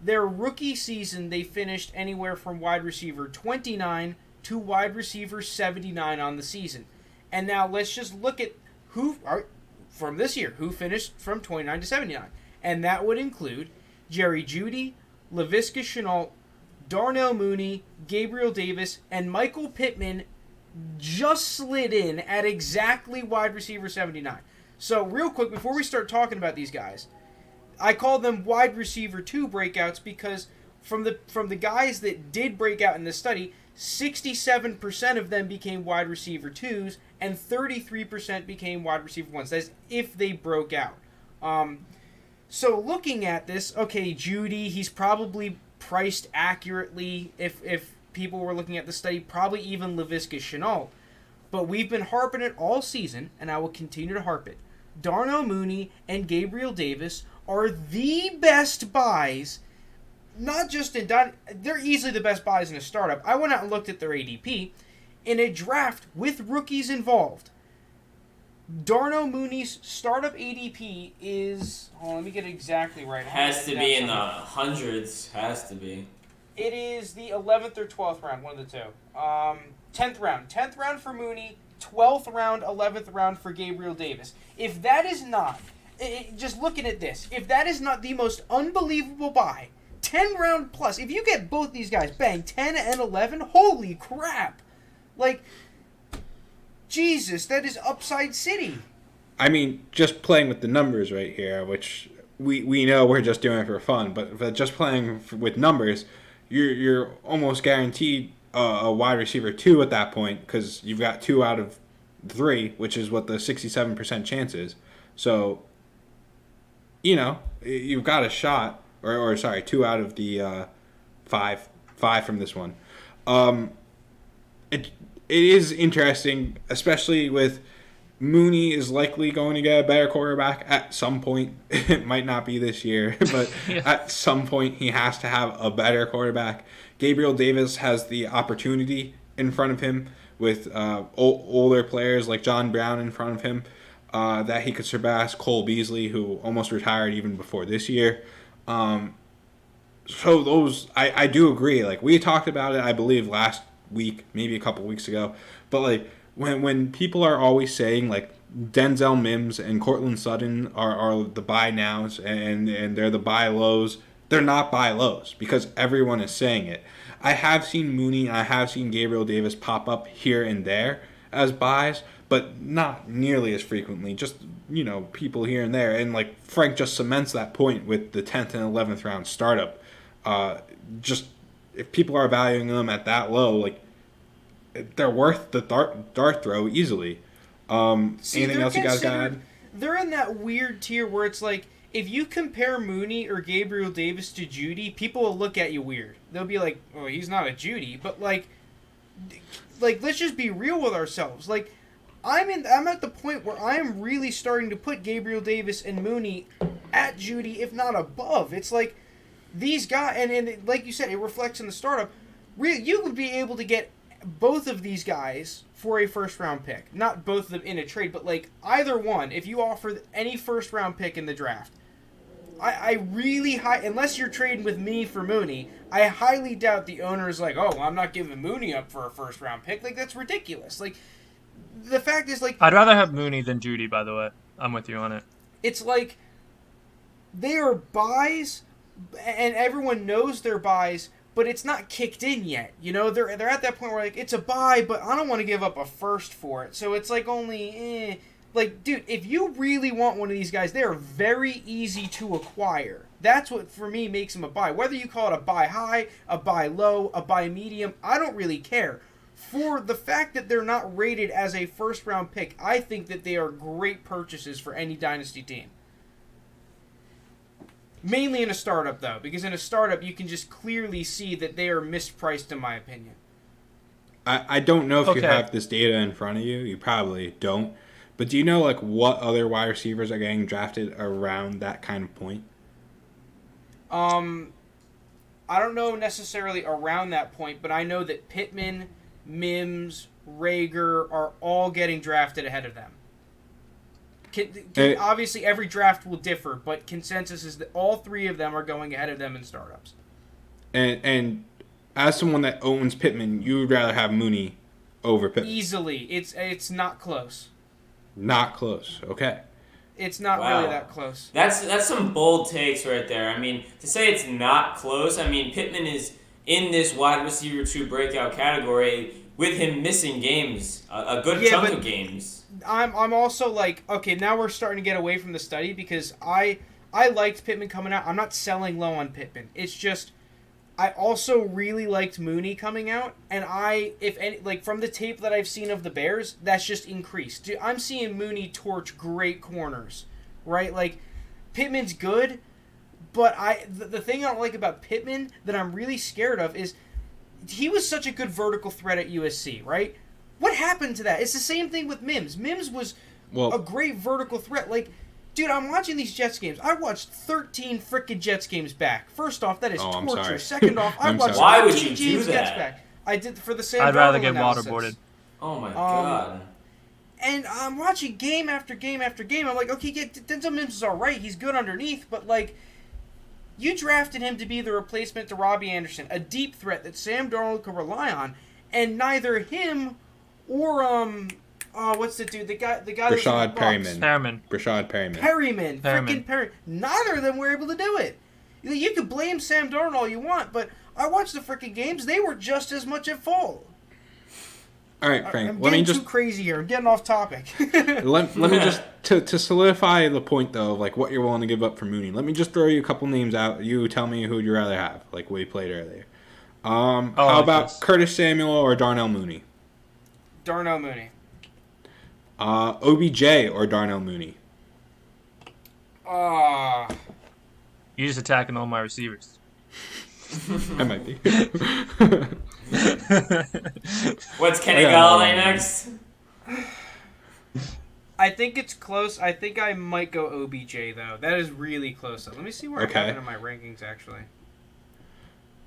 their rookie season, they finished anywhere from wide receiver 29 to wide receiver 79 on the season. And now let's just look at from this year, who finished from 29 to 79. And that would include Jerry Jeudy, Laviska Shenault, Darnell Mooney, Gabriel Davis, and Michael Pittman just slid in at exactly wide receiver 79. So real quick, before we start talking about these guys, I call them wide receiver 2 breakouts because from the guys that did break out in this study, 67% of them became wide receiver 2s and 33% became wide receiver 1s. That's if they broke out. So looking at this, okay, Jeudy, he's probably priced accurately if people were looking at the study, probably even Laviska Shenault. But we've been harping it all season, and I will continue to harp it. Darnell Mooney and Gabriel Davis are the best buys, not just in they're easily the best buys in a startup. I went out and looked at their ADP. In a draft with rookies involved, Darnell Mooney's startup ADP is, let me get it exactly right. Has to be in the hundreds. Has to be. It is the 11th or 12th round, one of the two. 10th round. 10th round for Mooney, 12th round, 11th round for Gabriel Davis. If that is not, just looking at this, if that is not the most unbelievable buy, 10 round plus, if you get both these guys, bang, 10 and 11, holy crap. Like, Jesus, that is upside city. I mean, just playing with the numbers right here, which we know we're just doing it for fun, but just playing with numbers, you're almost guaranteed a wide receiver 2 at that point because you've got 2 out of 3, which is what the 67% chance is. So, you've got a shot, or sorry, 2 out of the 5 from this one. It is interesting, especially with Mooney is likely going to get a better quarterback at some point. It might not be this year, but at some point he has to have a better quarterback. Gabriel Davis has the opportunity in front of him with older players like John Brown in front of him that he could surpass Cole Beasley, who almost retired even before this year. So those, I do agree. Like, we talked about it, I believe, last week, maybe a couple weeks ago. But, like, when people are always saying, like, Denzel Mims and Cortland Sutton are the buy nows and they're the buy lows, they're not buy lows because everyone is saying it. I have seen Mooney, I have seen Gabriel Davis pop up here and there as buys, but not nearly as frequently. Just, people here and there. And, like, Frank just cements that point with the 10th and 11th round startup. Just if people are valuing them at that low, like they're worth the dart throw easily. Anything else you guys got to add? They're in that weird tier where it's like if you compare Mooney or Gabriel Davis to Judy, people will look at you weird. They'll be like, "Oh, he's not a Judy," but like let's just be real with ourselves. Like I'm at the point where I am really starting to put Gabriel Davis and Mooney at Judy, if not above. It's like these guys, and like you said, it reflects in the startup. Really, you would be able to get both of these guys for a first-round pick. Not both of them in a trade, but like either one. If you offer any first-round pick in the draft, I really unless you're trading with me for Mooney, I highly doubt the owner is like, oh, I'm not giving Mooney up for a first-round pick. Like, that's ridiculous. Like, the fact is, like, I'd rather have Mooney than Judy, by the way. I'm with you on it. It's like they are buys, and everyone knows they're buys, but it's not kicked in yet. They're at that point where like it's a buy, but I don't want to give up a first for it. So it's like only like, dude, if you really want one of these guys, they are very easy to acquire. That's what for me makes them a buy. Whether you call it a buy high, a buy low, a buy medium, I don't really care. For the fact that they're not rated as a first round pick, I think that they are great purchases for any dynasty team. Mainly in a startup, though, because in a startup, you can just clearly see that they are mispriced, in my opinion. I don't know if you have this data in front of you. You probably don't. But do you know, like, what other wide receivers are getting drafted around that kind of point? I don't know necessarily around that point, but I know that Pittman, Mims, Rager are all getting drafted ahead of them. Obviously, every draft will differ, but consensus is that all three of them are going ahead of them in startups. And as someone that owns Pittman, you would rather have Mooney over Pittman? Easily. It's not close. Not close. Okay. It's not really that close. That's some bold takes right there. I mean, to say it's not close, I mean, Pittman is in this wide receiver 2 breakout category with him missing games, a good chunk of games. I'm also like, okay, now we're starting to get away from the study because I liked Pittman coming out. I'm not selling low on Pittman. It's just I also really liked Mooney coming out, and from the tape that I've seen of the Bears, that's just increased. Dude, I'm seeing Mooney torch great corners, right? Like Pittman's good, but the thing I don't like about Pittman that I'm really scared of is he was such a good vertical threat at USC, right? What happened to that? It's the same thing with Mims. Mims was a great vertical threat. Like, dude, I'm watching these Jets games. I watched 13 frickin' Jets games back. First off, that is torture. Sorry. Second off, I watched Why would 13 you do Jets that? back. I did for the same. I'd rather get analysis. waterboarded. Oh my god. And I'm watching game after game after game. I'm like, okay, Denzel Mims is all right. He's good underneath, but like, you drafted him to be the replacement to Robbie Anderson, a deep threat that Sam Darnold could rely on, and neither him or what's the dude? The guy. Brashad Perryman. Perryman. Freaking Perryman. Neither of them were able to do it. You could blame Sam Darnold all you want, but I watched the freaking games. They were just as much at fault. All right, Frank. I'm getting too crazy here. I'm getting off topic. let me just to solidify the point though of like what you're willing to give up for Mooney. Let me just throw you a couple names out. You tell me who you'd rather have, like we played earlier. How about Curtis Samuel or Darnell Mooney? Darnell Mooney. OBJ or Darnell Mooney? You're just attacking all my receivers. I might be. What's Kenny Galladay next? I think it's close. I think I might go OBJ, though. That is really close. Let me see where I have it in my rankings, actually.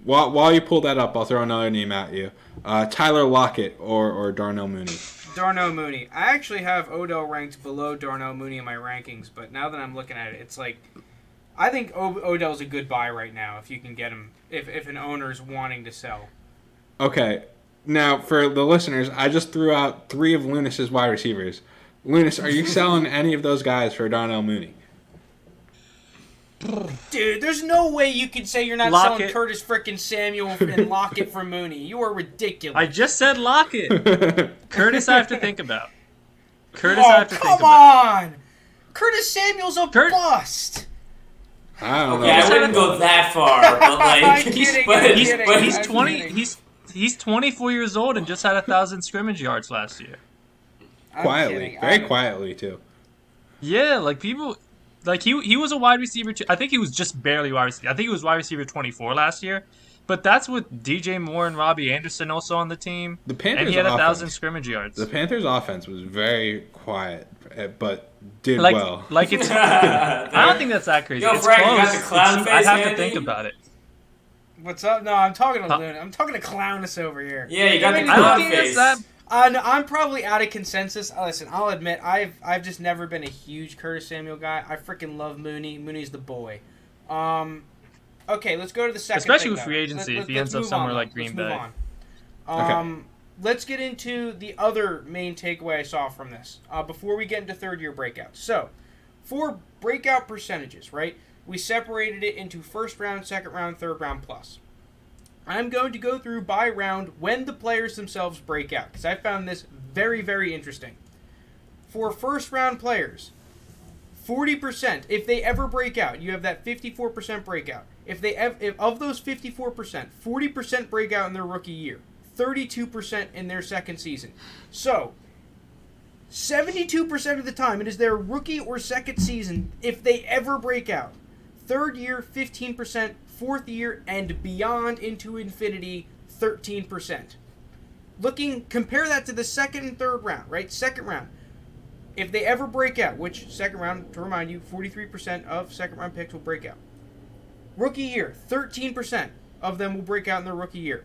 While you pull that up, I'll throw another name at you. Tyler Lockett or Darnell Mooney? Darnell Mooney. I actually have Odell ranked below Darnell Mooney in my rankings, but now that I'm looking at it, it's like I think Odell's a good buy right now if you can get him. If an owner's wanting to sell. Okay. Now, for the listeners, I just threw out 3 of Lounis's wide receivers. Lounis, are you selling any of those guys for Darnell Mooney? Dude, there's no way you can say you're not selling Curtis frickin' Samuel and Lockett for Mooney. You are ridiculous. I just said Lockett. Curtis, I have to think about. Come on! Curtis Samuel's a bust. I don't know. Yeah, I wouldn't go that far, but like, he's 20. He's 24 years old and just had 1,000 scrimmage yards last year. Quietly, very quietly too. Yeah, like people, like he was a wide receiver. I think he was just barely wide receiver. I think he was wide receiver 24 last year. But that's with DJ Moore and Robbie Anderson also on the team. The Panthers and he had 1,000 scrimmage yards. The Panthers' offense was very quiet, but did well. Like it's, I don't think that's that crazy. Yo, it's Frank, close. you got the clown face, I have Andy? to think about it. What's up? No, I'm talking to Luna. I'm talking to Clownus over here. Yeah, you got the I don't clown think face. that's that. I'm probably out of consensus. Listen, I'll admit I've just never been a huge Curtis Samuel guy. I freaking love Mooney. Mooney's the boy. Okay, let's go to the second. Especially thing, with free agency, if he ends up somewhere like Green Bay. Okay. Let's get into the other main takeaway I saw from this before we get into third-year breakouts. So, for breakout percentages, right, we separated it into first round, second round, third round plus. I'm going to go through by round when the players themselves break out, because I found this very, very interesting. For first round players, 40%, if they ever break out, you have that 54% breakout. If of those 54%, 40% break out in their rookie year, 32% in their second season. So, 72% of the time, it is their rookie or second season if they ever break out. Third year, 15%. Fourth year and beyond into infinity, 13%. Compare that to the second and third round, right? Second round. If they ever break out, which second round, to remind you, 43% of second round picks will break out. Rookie year, 13% of them will break out in their rookie year.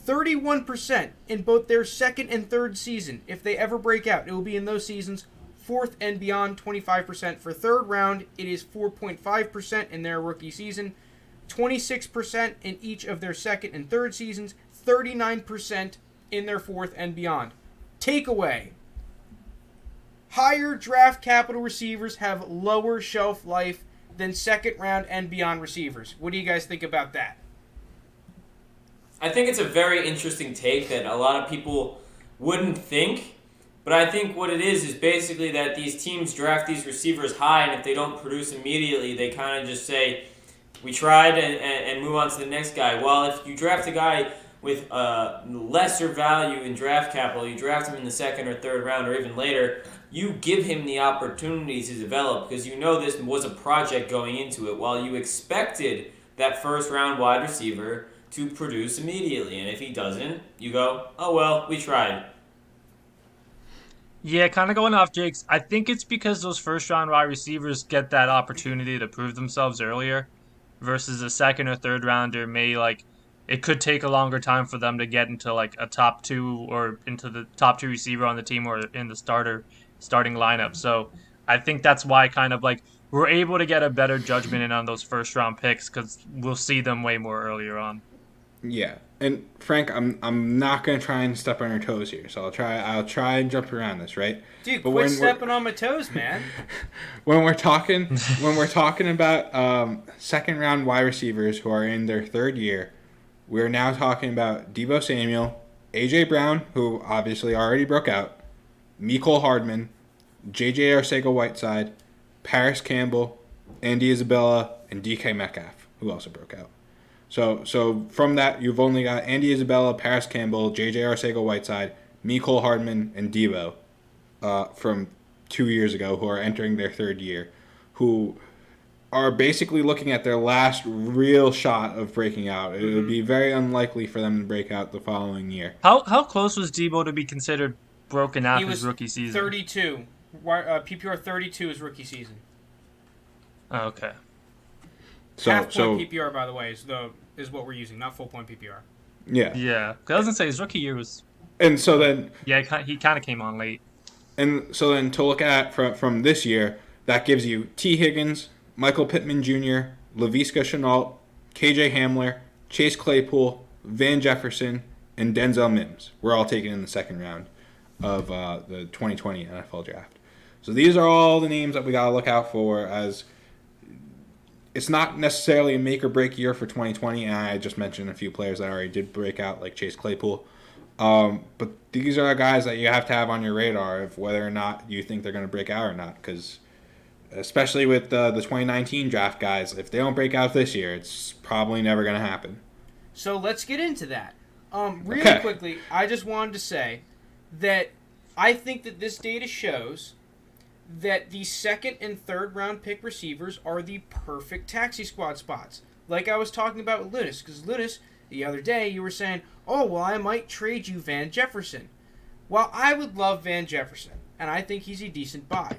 31% in both their second and third season. If they ever break out, it will be in those seasons. Fourth and beyond, 25%. For third round, it is 4.5% in their rookie season. 26% in each of their second and third seasons. 39% in their fourth and beyond. Takeaway. Higher draft capital receivers have lower shelf life than second round and beyond receivers. What do you guys think about that? I think it's a very interesting take that a lot of people wouldn't think. But I think what it is basically that these teams draft these receivers high, and if they don't produce immediately, they kind of just say, we tried and move on to the next guy. Well, if you draft a guy with lesser value in draft capital, you draft him in the second or third round or even later, you give him the opportunity to develop because you know this was a project going into it while you expected that first round wide receiver to produce immediately. And if he doesn't, you go, oh, well, we tried. Yeah, kind of going off Jake's. I think it's because those first-round wide receivers get that opportunity to prove themselves earlier versus a second or third rounder it could take a longer time for them to get into like a top two or into the top two receiver on the team or in the starting lineup. So I think that's why kind of like we're able to get a better judgment in on those first-round picks because we'll see them way more earlier on. Yeah, and Frank, I'm not gonna try and step on your toes here, so I'll try and jump around this, right? Dude, quit stepping on my toes, man. when we're talking about second round wide receivers who are in their third year, we're now talking about Deebo Samuel, AJ Brown, who obviously already broke out, Mecole Hardman, JJ Arcega-Whiteside, Paris Campbell, Andy Isabella, and DK Metcalf, who also broke out. So from that, you've only got Andy Isabella, Paris Campbell, JJ Arcega-Whiteside, Mecole Hardman, and Deebo from 2 years ago who are entering their third year, who are basically looking at their last real shot of breaking out. It would be very unlikely for them to break out the following year. How close was Deebo to be considered broken out his rookie season? 32. PPR 32 is rookie season. Oh, okay. Half point PPR, by the way, is what we're using, not full point PPR. Yeah. Yeah. I was gonna say his rookie year was. And so then. Yeah, he kind of came on late. And so then to look at from this year, that gives you T. Higgins, Michael Pittman Jr., Laviska Shenault, KJ Hamler, Chase Claypool, Van Jefferson, and Denzel Mims were all taken in the second round of the 2020 NFL Draft. So these are all the names that we got to look out for, as it's not necessarily a make or break year for 2020. And I just mentioned a few players that already did break out, like Chase Claypool. But these are guys that you have to have on your radar of whether or not you think they're going to break out or not. Because especially with the 2019 draft guys, if they don't break out this year, it's probably never going to happen. So let's get into that. Really quickly, I just wanted to say that I think that this data shows that the second and third round pick receivers are the perfect taxi squad spots. Like I was talking about with Lounis, because Lounis, the other day, you were saying, oh, well, I might trade you Van Jefferson. Well, I would love Van Jefferson, and I think he's a decent buy.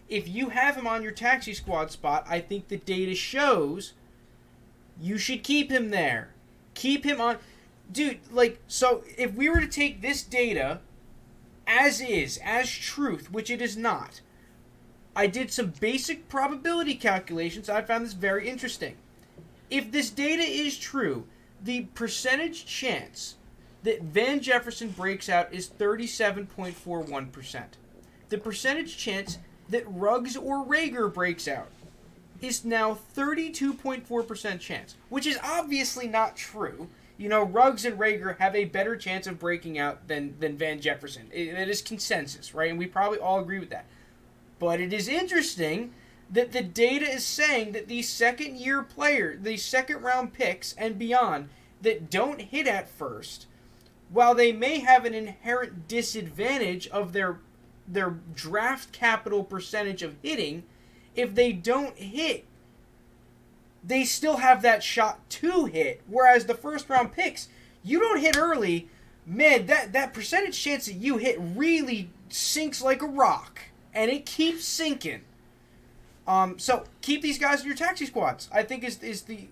If you have him on your taxi squad spot, I think the data shows you should keep him there. Keep him on. Dude, so if we were to take this data as is, as truth, which it is not, I did some basic probability calculations. I found this very interesting. If this data is true, the percentage chance that Van Jefferson breaks out is 37.41%. The percentage chance that Ruggs or Rager breaks out is now 32.4% chance, which is obviously not true. You know, Ruggs and Rager have a better chance of breaking out than Van Jefferson. It is consensus, right? And we probably all agree with that. But it is interesting that the data is saying that these second-year players, these second-round picks and beyond, that don't hit at first, while they may have an inherent disadvantage of their draft capital percentage of hitting, if they don't hit, they still have that shot to hit. Whereas the first-round picks, you don't hit early, man, that percentage chance that you hit really sinks like a rock. And it keeps sinking. So keep these guys in your taxi squads, I think is the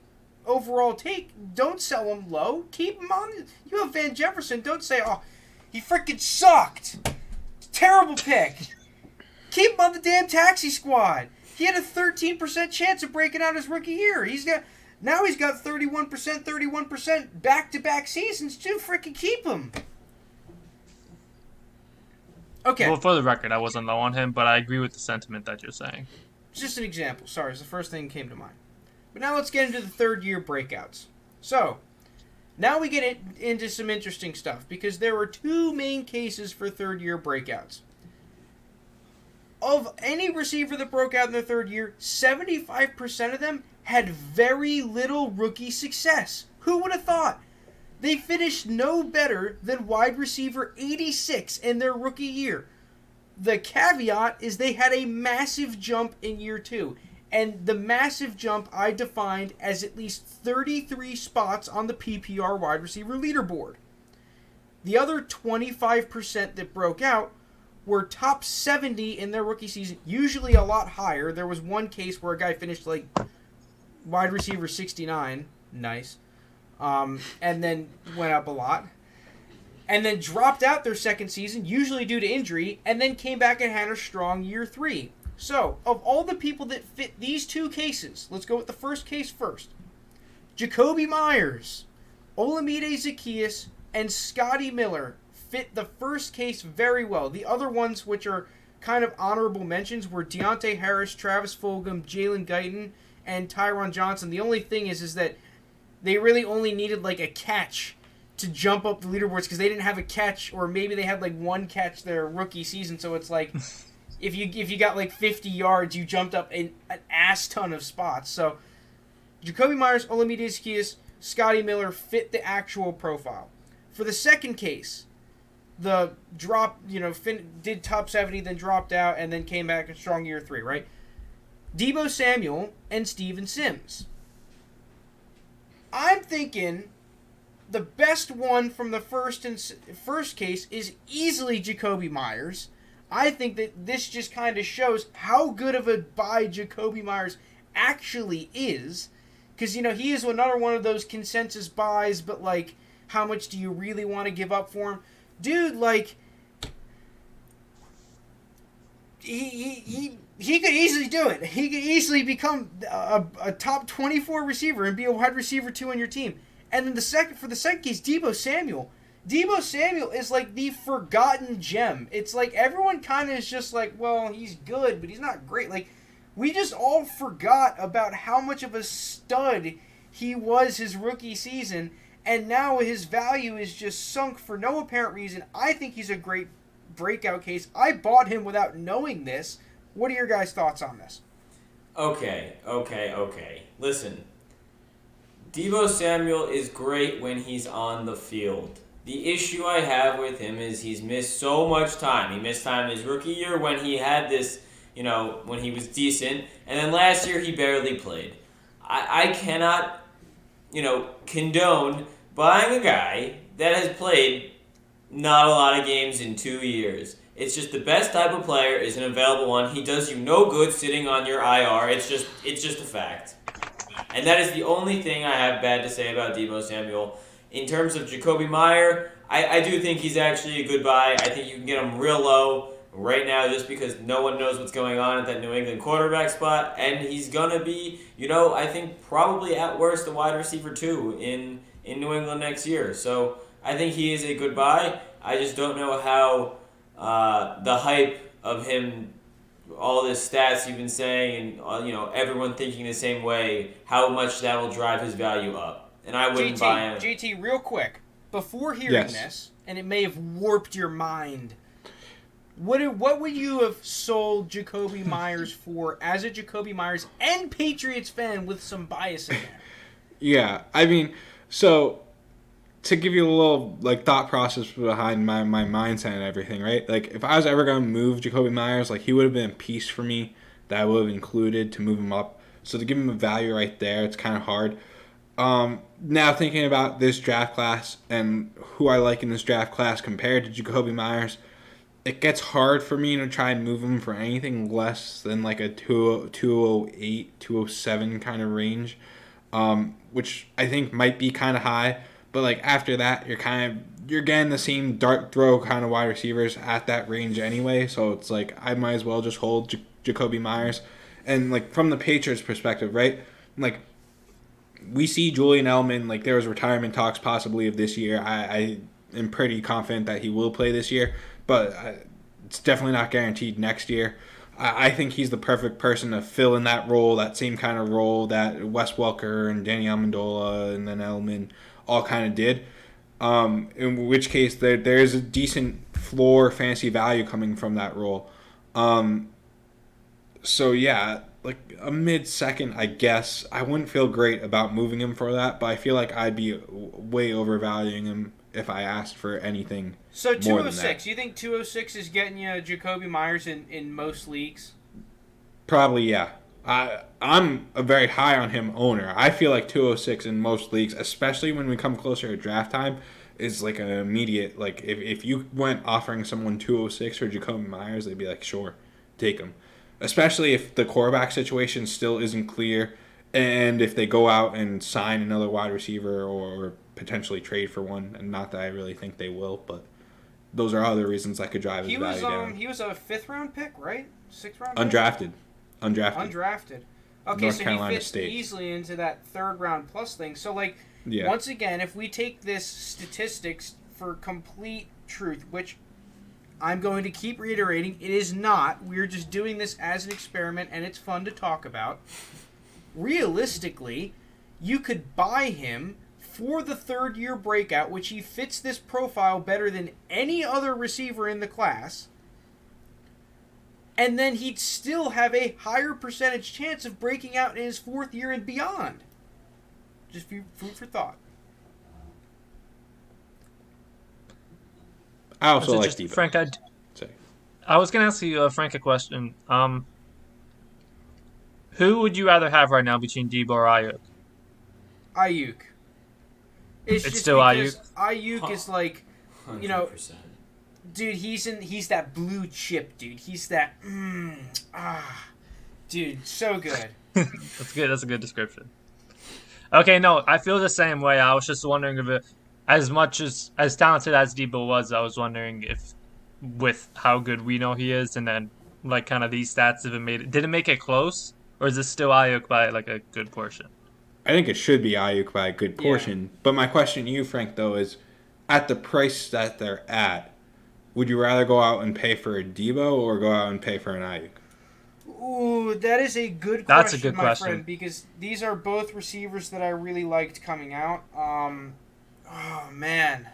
overall take. Don't sell them low. Keep them on. You have Van Jefferson. Don't say, oh, he freaking sucked. Terrible pick. Keep him on the damn taxi squad. He had a 13% chance of breaking out his rookie year. He's got 31% back-to-back seasons. Dude, freaking keep him. Okay. Well, for the record, I wasn't low on him, but I agree with the sentiment that you're saying. Just an example. Sorry, it's the first thing that came to mind. But now let's get into the third-year breakouts. So, now we get into some interesting stuff, because there were two main cases for third-year breakouts. Of any receiver that broke out in their third year, 75% of them had very little rookie success. Who would have thought? They finished no better than wide receiver 86 in their rookie year. The caveat is they had a massive jump in year two. And the massive jump I defined as at least 33 spots on the PPR wide receiver leaderboard. The other 25% that broke out were top 70 in their rookie season, usually a lot higher. There was one case where a guy finished like wide receiver 69. Nice. And then went up a lot. And then dropped out their second season, usually due to injury, and then came back and had a strong year three. So, of all the people that fit these two cases, let's go with the first case first. Jacoby Myers, Olamide Zaccheaus, and Scotty Miller fit the first case very well. The other ones, which are kind of honorable mentions, were Deontay Harris, Travis Fulgham, Jalen Guyton, and Tyron Johnson. The only thing is that they really only needed like a catch to jump up the leaderboards, because they didn't have a catch, or maybe they had like one catch their rookie season. So it's like if you got like 50 yards, you jumped up an ass ton of spots. So Jacoby Myers, Olamide Zaccheaus, Scotty Miller fit the actual profile. For the second case, the drop, did top 70, then dropped out, and then came back in strong year three, right? Deebo Samuel and Steven Sims. I'm thinking the best one from the first case is easily Jacoby Myers. I think that this just kind of shows how good of a buy Jacoby Myers actually is. Because, he is another one of those consensus buys, but, like, how much do you really want to give up for him? Dude, like, he he could easily do it. He could easily become a top 24 receiver and be a wide receiver 2 on your team. And then the second case, Deebo Samuel. Deebo Samuel is like the forgotten gem. It's like everyone kind of is just like, well, he's good, but he's not great. Like, we just all forgot about how much of a stud he was his rookie season, and now his value is just sunk for no apparent reason. I think he's a great breakout case. I bought him without knowing this. What are your guys' thoughts on this? Okay. Listen, Deebo Samuel is great when he's on the field. The issue I have with him is he's missed so much time. He missed time his rookie year when he had this, when he was decent, and then last year he barely played. I cannot, condone buying a guy that has played not a lot of games in 2 years. It's just the best type of player is an available one. He does you no good sitting on your IR. It's just a fact. And that is the only thing I have bad to say about Deebo Samuel. In terms of Jacoby Meyer, I do think he's actually a good buy. I think you can get him real low right now just because no one knows what's going on at that New England quarterback spot. And he's going to be, I think probably at worst a wide receiver 2 in New England next year. So I think he is a good buy. I just don't know how the hype of him, all the stats you've been saying, and everyone thinking the same way, how much that will drive his value up. And I wouldn't buy him. JT, real quick, before hearing this, and it may have warped your mind, what would you have sold Jacoby Myers for as a Jacoby Myers and Patriots fan with some bias in there? Yeah, I mean, so to give you a little thought process behind my mindset and everything, right? Like, if I was ever going to move Jacoby Myers, he would have been a piece for me that I would have included to move him up. So to give him a value right there, it's kind of hard. Now thinking about this draft class and who I like in this draft class compared to Jacoby Myers, it gets hard for me to try and move him for anything less than a 208, 207 kind of range, which I think might be kind of high. But after that, you're getting the same dart throw kind of wide receivers at that range anyway. So it's I might as well just hold Jacoby Myers. And from the Patriots' perspective, right? We see Julian Edelman, there was retirement talks possibly of this year. I am pretty confident that he will play this year, but it's definitely not guaranteed next year. I think he's the perfect person to fill in that role, that same kind of role that Wes Welker and Danny Amendola and then Edelman all kind of did. In which case, there's a decent floor fantasy value coming from that role. So yeah, a mid-second, I guess. I wouldn't feel great about moving him for that, but I feel like I'd be way overvaluing him if I asked for anything so more than that. So 206, you think 206 is getting you Jacoby Myers in most leagues? Probably, yeah. I'm a very high on him owner. I feel like 206 in most leagues, especially when we come closer to draft time, is an immediate, if you went offering someone 206 for Jacoby Myers, they'd be sure, take him. Especially if the quarterback situation still isn't clear, and if they go out and sign another wide receiver or potentially trade for one, and not that I really think they will, but those are other reasons that could drive his value down. He was a 5th-round pick, right? 6th-round pick? Undrafted. Okay, North so Carolina he fits State. Easily into that 3rd-round plus thing. So, yeah. Once again, if we take this statistics for complete truth, which I'm going to keep reiterating, it is not. We're just doing this as an experiment, and it's fun to talk about. Realistically, you could buy him for the 3rd-year breakout, which he fits this profile better than any other receiver in the class, and then he'd still have a higher percentage chance of breaking out in his 4th year and beyond. Just food for thought. I also like Deebo. Frank, I was going to ask you, Frank, a question. Who would you rather have right now between Deebo or Ayuk? Ayuk. It's still Ayuk? Ayuk is 100%. Dude, he's that blue chip, dude. He's that, dude, so good. That's good. That's a good description. Okay, no, I feel the same way. I was just wondering if it, as talented as Deebo was, I was wondering if, with how good we know he is, and then like kind of these stats have made it. Did it make it close, or is it still Ayuk by like a good portion? I think it should be Ayuk by a good portion. Yeah. But my question to you, Frank, though, is at the price that they're at, would you rather go out and pay for a Debo or go out and pay for an Ayuk? Ooh, that is a good question, That's a good question. friend, because these are both receivers that I really liked coming out. Oh, man.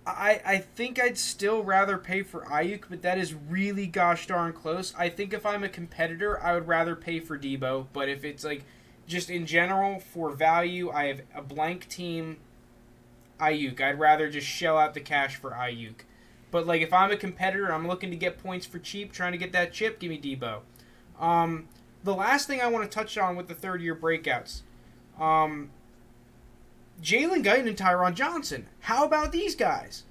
I think I'd still rather pay for Ayuk, but that is really gosh darn close. I think if I'm a competitor, I would rather pay for Debo, but if it's like just in general for value, I have a blank team, Ayuk. I'd rather just shell out the cash for Ayuk. But like if I'm a competitor, I'm looking to get points for cheap, trying to get that chip, give me Debo. The last thing I want to touch on with the third-year breakouts, Jalen Guyton and Tyron Johnson. How about these guys?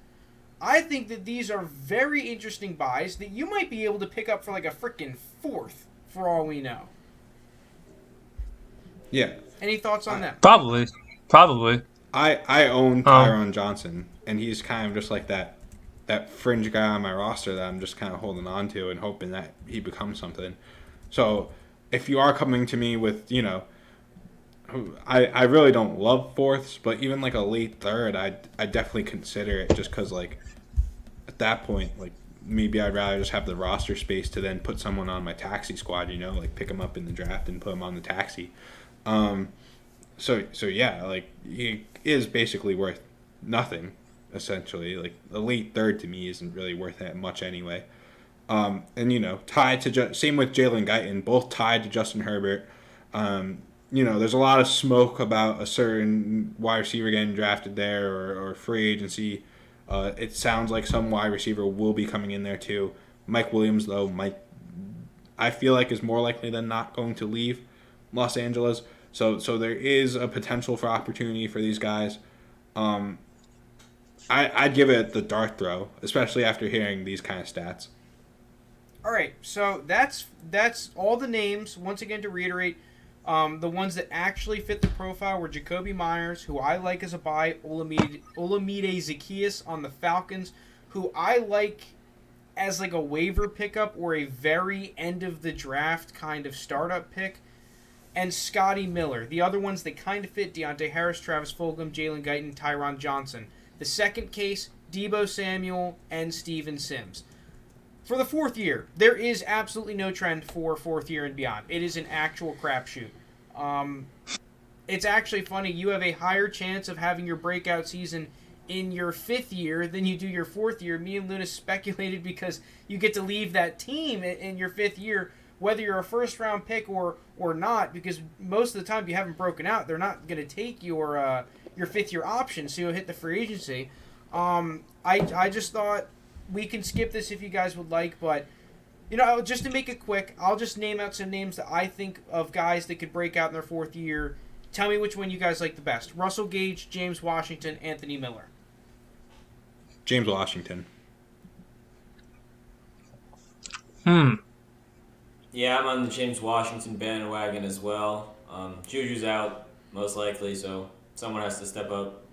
I think that these are very interesting buys that you might be able to pick up for like a freaking fourth, for all we know. Yeah. Any thoughts on that? Probably. I own Tyron Johnson, and he's kind of just like that fringe guy on my roster that I'm just kind of holding on to and hoping that he becomes something. So if you are coming to me with, I really don't love fourths, but even like a late third, I definitely consider it just because like at that point, like maybe I'd rather just have the roster space to then put someone on my taxi squad, like pick them up in the draft and put them on the taxi. So yeah, like he is basically worth nothing. Essentially, like a late third to me isn't really worth that much anyway. And tied to same with Jalen Guyton, both tied to Justin Herbert. There's a lot of smoke about a certain wide receiver getting drafted there or free agency. It sounds like some wide receiver will be coming in there too. Mike Williams, though, I feel like is more likely than not going to leave Los Angeles. So there is a potential for opportunity for these guys. I'd give it the dart throw, especially after hearing these kind of stats. All right, so that's all the names. Once again, to reiterate, the ones that actually fit the profile were Jacoby Myers, who I like as a buy, Olamide Zaccheaus on the Falcons, who I like as like a waiver pickup or a very end of the draft kind of startup pick, and Scotty Miller. The other ones that kind of fit: Deontay Harris, Travis Fulgham, Jalen Guyton, Tyron Johnson. The second case, Deebo Samuel and Steven Sims. For the fourth year, there is absolutely no trend for fourth year and beyond. It is an actual crapshoot. It's actually funny. You have a higher chance of having your breakout season in your fifth year than you do your fourth year. Me and Lounis speculated because you get to leave that team in your fifth year, whether you're a first-round pick or not, because most of the time you haven't broken out. They're not going to take your fifth-year option, so you'll hit the free agency. I just thought we can skip this if you guys would like, but just to make it quick, I'll just name out some names that I think of guys that could break out in their fourth year. Tell me which one you guys like the best. Russell Gage, James Washington, Anthony Miller. James Washington. Yeah, I'm on the James Washington bandwagon as well. Juju's out, most likely, so someone has to step up.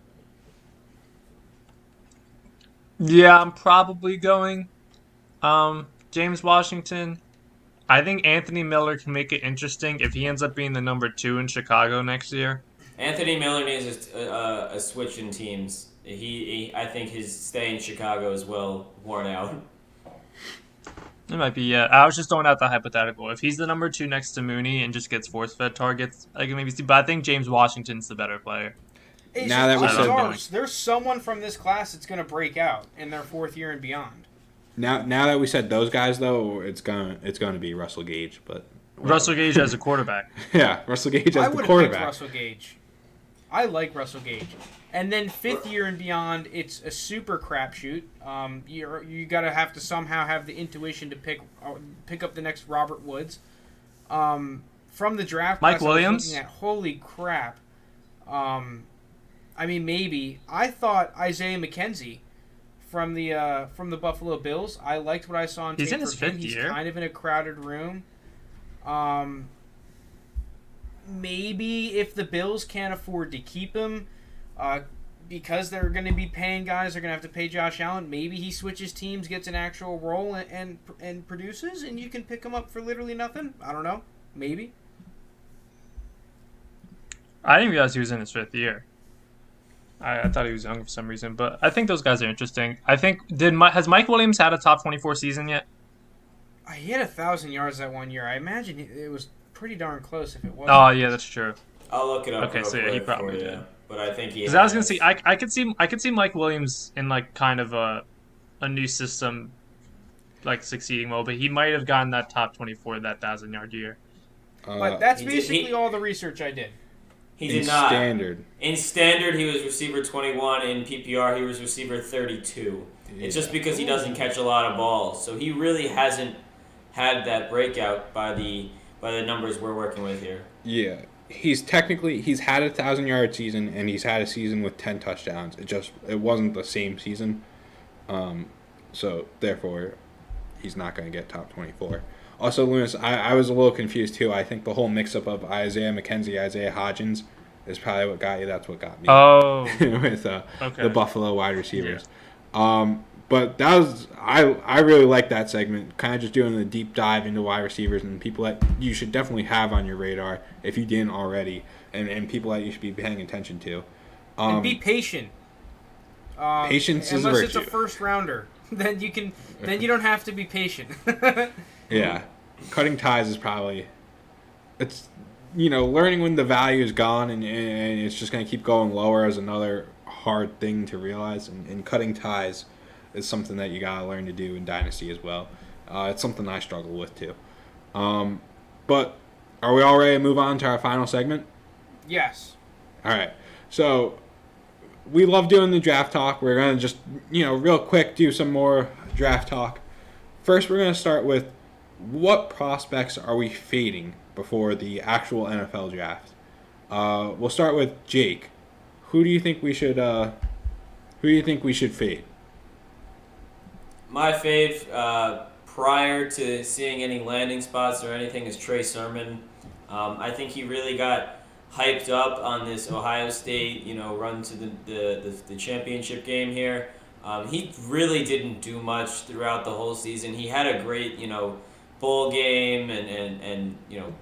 Yeah, I'm probably going James Washington. I think Anthony Miller can make it interesting if he ends up being the number 2 in Chicago next year. Anthony Miller needs a switch in teams. I think his stay in Chicago is well worn out. It might be, yeah. I was just throwing out the hypothetical. If he's the number 2 next to Mooney and just gets force-fed targets, I can maybe see. But I think James Washington's the better player. Now that we said there's someone from this class that's going to break out in their fourth year and beyond. Now that we said those guys, though, it's going to be Russell Gage, but whatever. Russell Gage as a quarterback. Yeah, Russell Gage as the quarterback. I would have picked Russell Gage. I like Russell Gage. And then fifth year and beyond, it's a super crapshoot. You gotta have to somehow have the intuition to pick up the next Robert Woods. From the draft, Mike Williams. Holy crap! Maybe I thought Isaiah McKenzie from the Buffalo Bills. I liked what I saw on tape. He's in his fifth year. He's kind of in a crowded room. Maybe if the Bills can't afford to keep him, because they're going to be paying guys, they're going to have to pay Josh Allen. Maybe he switches teams, gets an actual role, and produces, and you can pick him up for literally nothing. I don't know. Maybe. I didn't realize he was in his 5th year. I thought he was young for some reason, but I think those guys are interesting. I think has Mike Williams had a top 24 season yet? He had 1,000 yards that one year. I imagine it was pretty darn close if it wasn't. Oh yeah, that's true. I'll look it up. Okay, so yeah, he probably did. But I think he. Because I was gonna say, I could see Mike Williams in like kind of a new system, like succeeding well, but he might have gotten that top 24 that 1,000-yard year. But that's basically all the research I did. He did not. Standard. In standard, he was receiver 21. In PPR, he was receiver 32. Yeah. It's just because he doesn't catch a lot of balls, so he really hasn't had that breakout by the numbers we're working with here. Yeah, he's had a 1,000-yard season, and he's had a season with 10 touchdowns. It wasn't the same season, so therefore, he's not going to get top 24. Also, Lounis, I was a little confused too. I think the whole mix-up of Isaiah McKenzie, Isaiah Hodgins is probably what got you. That's what got me. Oh, with okay. the Buffalo wide receivers. Yeah. But that was I really like that segment. Kind of just doing a deep dive into wide receivers and people that you should definitely have on your radar if you didn't already, and people that you should be paying attention to. And be patient. Patience is a virtue. Unless it's a first rounder, then you don't have to be patient. Yeah, cutting ties is probably, it's, learning when the value is gone and it's just going to keep going lower is another hard thing to realize, and cutting ties is something that you got to learn to do in Dynasty as well. It's something I struggle with too. But are we all ready to move on to our final segment? Yes. All right, so we love doing the draft talk. We're going to just, real quick do some more draft talk. First, we're going to start with what prospects are we fading before the actual NFL draft? We'll start with Jake. Who do you think we should fade? My fade, prior to seeing any landing spots or anything, is Trey Sermon. I think he really got hyped up on this Ohio State, run to the championship game here. He really didn't do much throughout the whole season. He had a great, bowl game and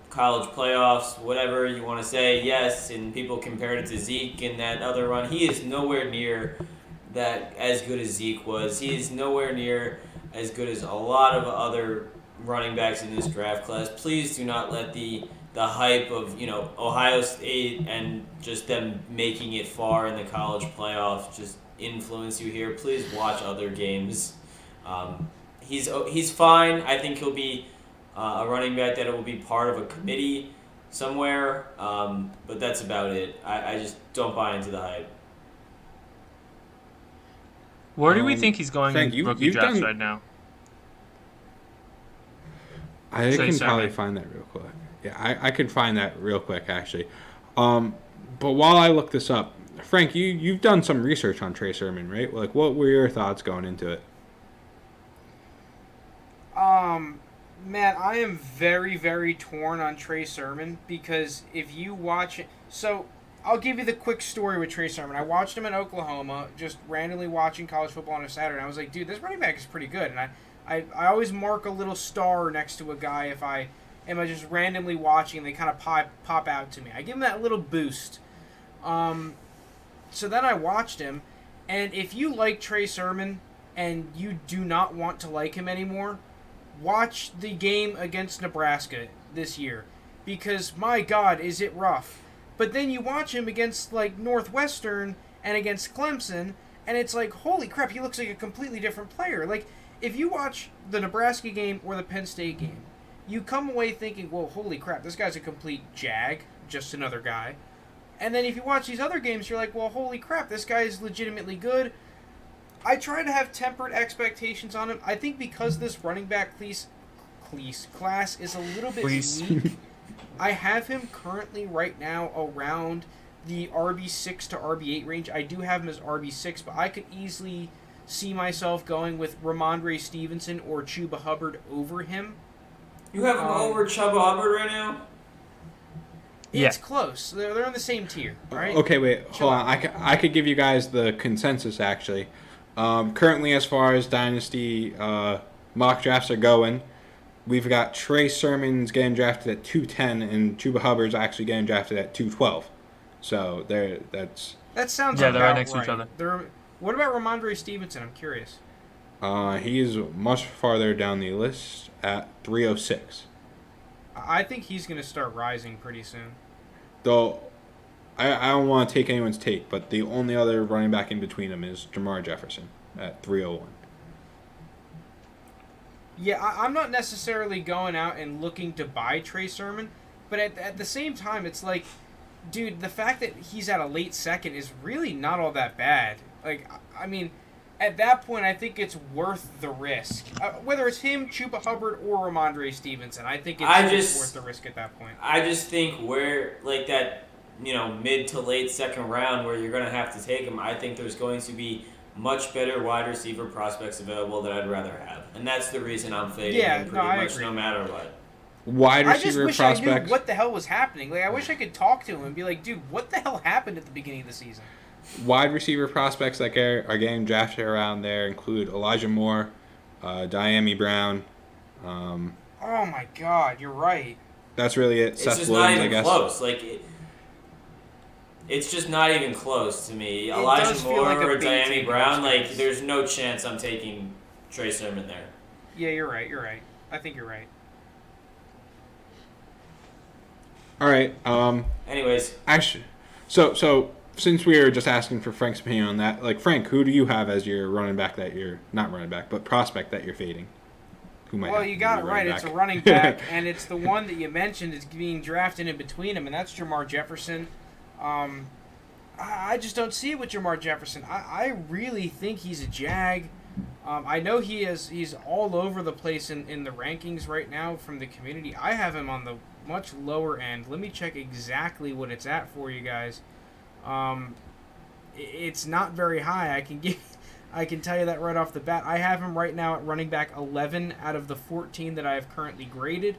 college playoffs, whatever you want to say. Yes, and people compared it to Zeke in that other run. He is nowhere near that as good as Zeke was. He is nowhere near as good as a lot of other running backs in this draft class. Please do not let the hype of Ohio State and just them making it far in the college playoff just influence you here. Please watch other games. He's fine. I think he'll be a running back that will be part of a committee somewhere, but that's about it. I just don't buy into the hype. Where do we think he's going Frank, in rookie drafts right now? I can probably find that real quick. Yeah, I can find that real quick, actually. But while I look this up, Frank, you've done some research on Trey Sermon, right? Like, what were your thoughts going into it? Man, I am very, very torn on Trey Sermon because if you watch it... So, I'll give you the quick story with Trey Sermon. I watched him in Oklahoma, just randomly watching college football on a Saturday. I was like, dude, this running back is pretty good. And I always mark a little star next to a guy if I am just randomly watching and they kind of pop out to me. I give him that little boost. So then I watched him, and if you like Trey Sermon and you do not want to like him anymore, watch the game against Nebraska this year, because my God, is it rough. But then you watch him against like Northwestern and against Clemson, and it's like, holy crap, he looks like a completely different player. Like, if you watch the Nebraska game or the Penn State game, you come away thinking, well, holy crap, this guy's a complete jag, just another guy. And then if you watch these other games, you're like, well, holy crap, this guy is legitimately good. I try to have tempered expectations on him. I think because this running back class is a little bit weak, I have him currently right now around the RB6 to RB8 range. I do have him as RB6, but I could easily see myself going with Ramondre Stevenson or Chuba Hubbard over him. You have him over Chuba Hubbard right now? It's close. They're on the same tier, right? Okay, wait, hold on. I could give you guys the consensus, actually. Currently, as far as Dynasty mock drafts are going, we've got Trey Sermon's getting drafted at 210, and Chuba Hubbard's actually getting drafted at 212. So that sounds they're about right next to each other. What about Ramondre Stevenson? I'm curious. He is much farther down the list at 306. I think he's going to start rising pretty soon. Though, I don't want to take anyone's take, but the only other running back in between them is Jamar Jefferson at 301. Yeah, I'm not necessarily going out and looking to buy Trey Sermon, but at the same time, it's like, dude, the fact that he's at a late second is really not all that bad. Like, I mean, at that point, I think it's worth the risk. Whether it's him, Chuba Hubbard, or Ramondre Stevenson, I think it's worth the risk at that point. I just think where, like, that, mid to late second round where you're going to have to take him, I think there's going to be much better wide receiver prospects available that I'd rather have. And that's the reason I'm fading him pretty much agree. No matter what. Wide receiver I just wish prospects. I knew what the hell was happening. Like, I wish I could talk to him and be like, dude, what the hell happened at the beginning of the season? Wide receiver prospects that are getting drafted around there include Elijah Moore, Diami Brown. Oh my God, you're right. That's really it. It's Seth just Williams, not I even guess. close. Like, it's just not even close to me. It Elijah does feel Moore like a or big Diami take Brown, those guys. like, there's no chance I'm taking Trey Sermon there. Yeah, you're right. I think you're right. All right. Anyways. Actually, so since we were just asking for Frank's opinion on that, like, Frank, who do you have as your running back that you're not running back, but prospect that you're fading? Who might? Well, have you to got be it running right. It's a back? running back, and it's the one that you mentioned is being drafted in between them, and that's Jamar Jefferson. I just don't see it with Jamar Jefferson. I really think he's a jag. I know he's all over the place in the rankings right now from the community. I have him on the much lower end. Let me check exactly what it's at for you guys. It's not very high. I can tell you that right off the bat. I have him right now at running back 11 out of the 14 that I have currently graded.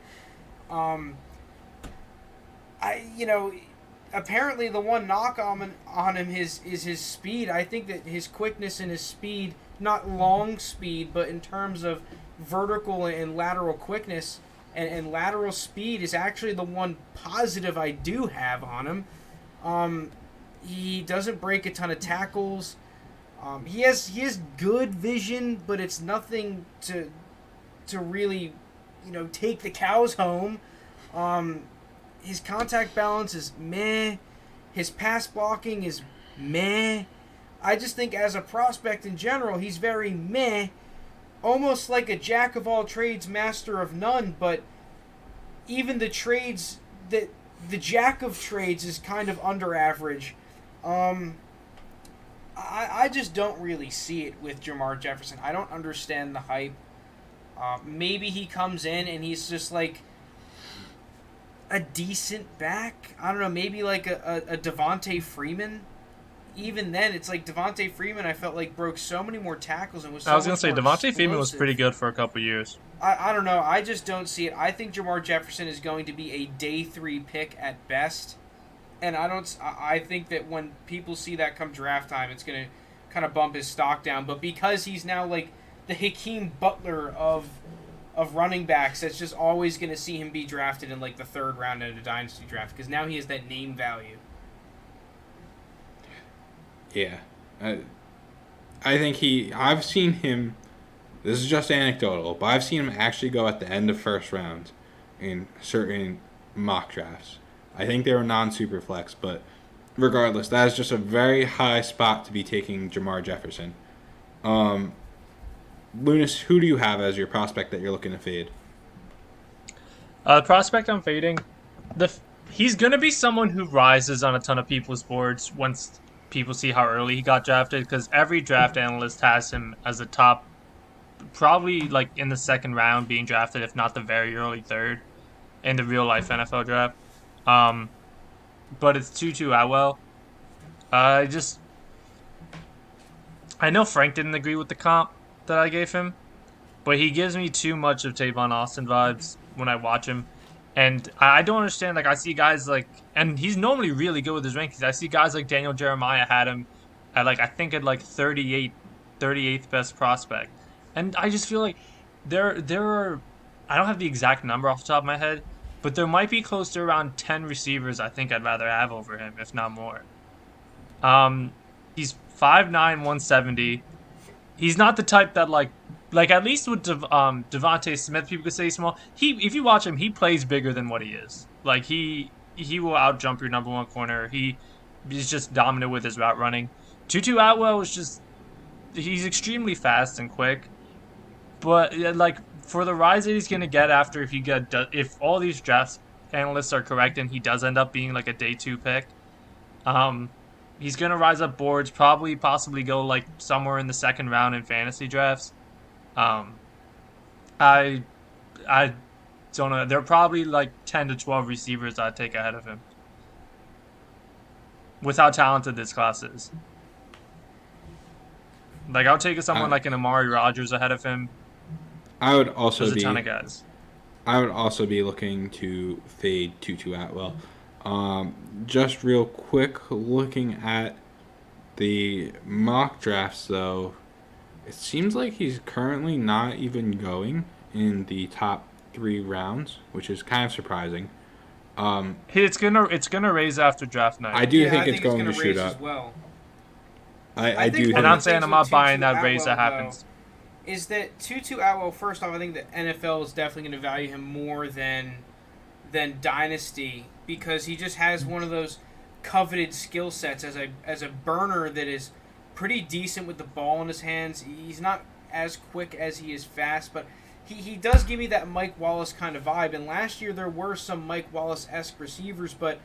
Apparently the one knock on him is his speed. I think that his quickness and his speed, not long speed, but in terms of vertical and lateral quickness and lateral speed, is actually the one positive I do have on him. He doesn't break a ton of tackles. He has good vision, but it's nothing to really, take the cows home. His contact balance is meh. His pass blocking is meh. I just think as a prospect in general, he's very meh. Almost like a jack of all trades, master of none, but even the trades that the jack of trades is kind of under average. I just don't really see it with Jamar Jefferson. I don't understand the hype. Maybe he comes in and he's just like a decent back. I don't know, maybe like a Devontae Freeman. Even then, it's like Devontae Freeman, I felt like broke so many more tackles and was so I was going to say, much more Devontae Freeman was explosive. pretty good for a couple years. I don't know. I just don't see it. I think Jamar Jefferson is going to be a day 3 pick at best. And I think that when people see that come draft time, it's going to kind of bump his stock down. But because he's now like the Hakeem Butler of running backs, that's just always going to see him be drafted in like the 3rd round in a dynasty draft because now he has that name value. Yeah. I think I've seen him, this is just anecdotal, but I've seen him actually go at the end of first round in certain mock drafts. I think they were non-super flex, but regardless, that is just a very high spot to be taking Jamar Jefferson. Lounis, who do you have as your prospect that you're looking to fade? The prospect I'm fading, he's going to be someone who rises on a ton of people's boards once people see how early he got drafted, because every draft analyst has him as a top, probably like in the 2nd round being drafted, if not the very early 3rd in the real-life NFL draft. But it's Tutu Atwell. I know Frank didn't agree with the comp that I gave him, but he gives me too much of Tavon Austin vibes when I watch him. And I don't understand. Like, I see guys like, and he's normally really good with his rankings. I see guys like Daniel Jeremiah had him at like, I think at like 38th best prospect. And I just feel like there are, I don't have the exact number off the top of my head, but there might be close to around 10 receivers I think I'd rather have over him, if not more. He's 5'9", 170. He's not the type that like at least with Devontae Smith, people could say he's small. If you watch him, he plays bigger than what he is. Like he will out jump your number one corner. He's just dominant with his route running. Tutu Atwell is just, he's extremely fast and quick, but like for the rise that he's gonna get after if all these draft analysts are correct and he does end up being like a day 2 pick, he's gonna rise up boards, possibly go like somewhere in the second round in fantasy drafts. I don't know. There are probably like 10 to 12 receivers I'd take ahead of him with how talented this class is. Like, I'll take someone like an Amari Rodgers ahead of him. I would also There's a ton of guys. I would also be looking to fade Tutu Atwell. Just real quick, looking at the mock drafts, though, it seems like he's currently not even going in the top 3 rounds, which is kind of surprising. It's gonna raise after draft night. I do think it's going to shoot up. As well. I do. And I'm saying I'm not buying that raise that happens. Is that Tutu Atwell? First off, I think the NFL is definitely going to value him more than Dynasty, because he just has one of those coveted skill sets as a burner that is pretty decent with the ball in his hands. He's not as quick as he is fast, but he does give me that Mike Wallace kind of vibe. And last year there were some Mike Wallace-esque receivers, but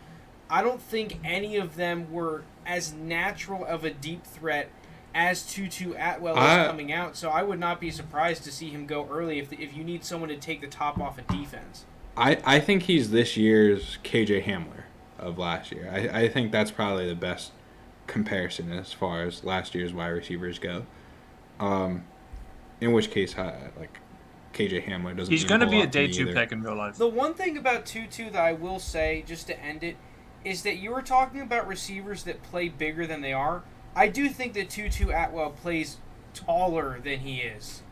I don't think any of them were as natural of a deep threat as Tutu Atwell is coming out. So I would not be surprised to see him go early if you need someone to take the top off a defense. I think he's this year's KJ Hamler of last year. I think that's probably the best comparison as far as last year's wide receivers go. In which case, like, KJ Hamler doesn't. He's going to be a day 2 pick in real life. The one thing about Tutu that I will say, just to end it, is that you were talking about receivers that play bigger than they are. I do think that Tutu Atwell plays taller than he is.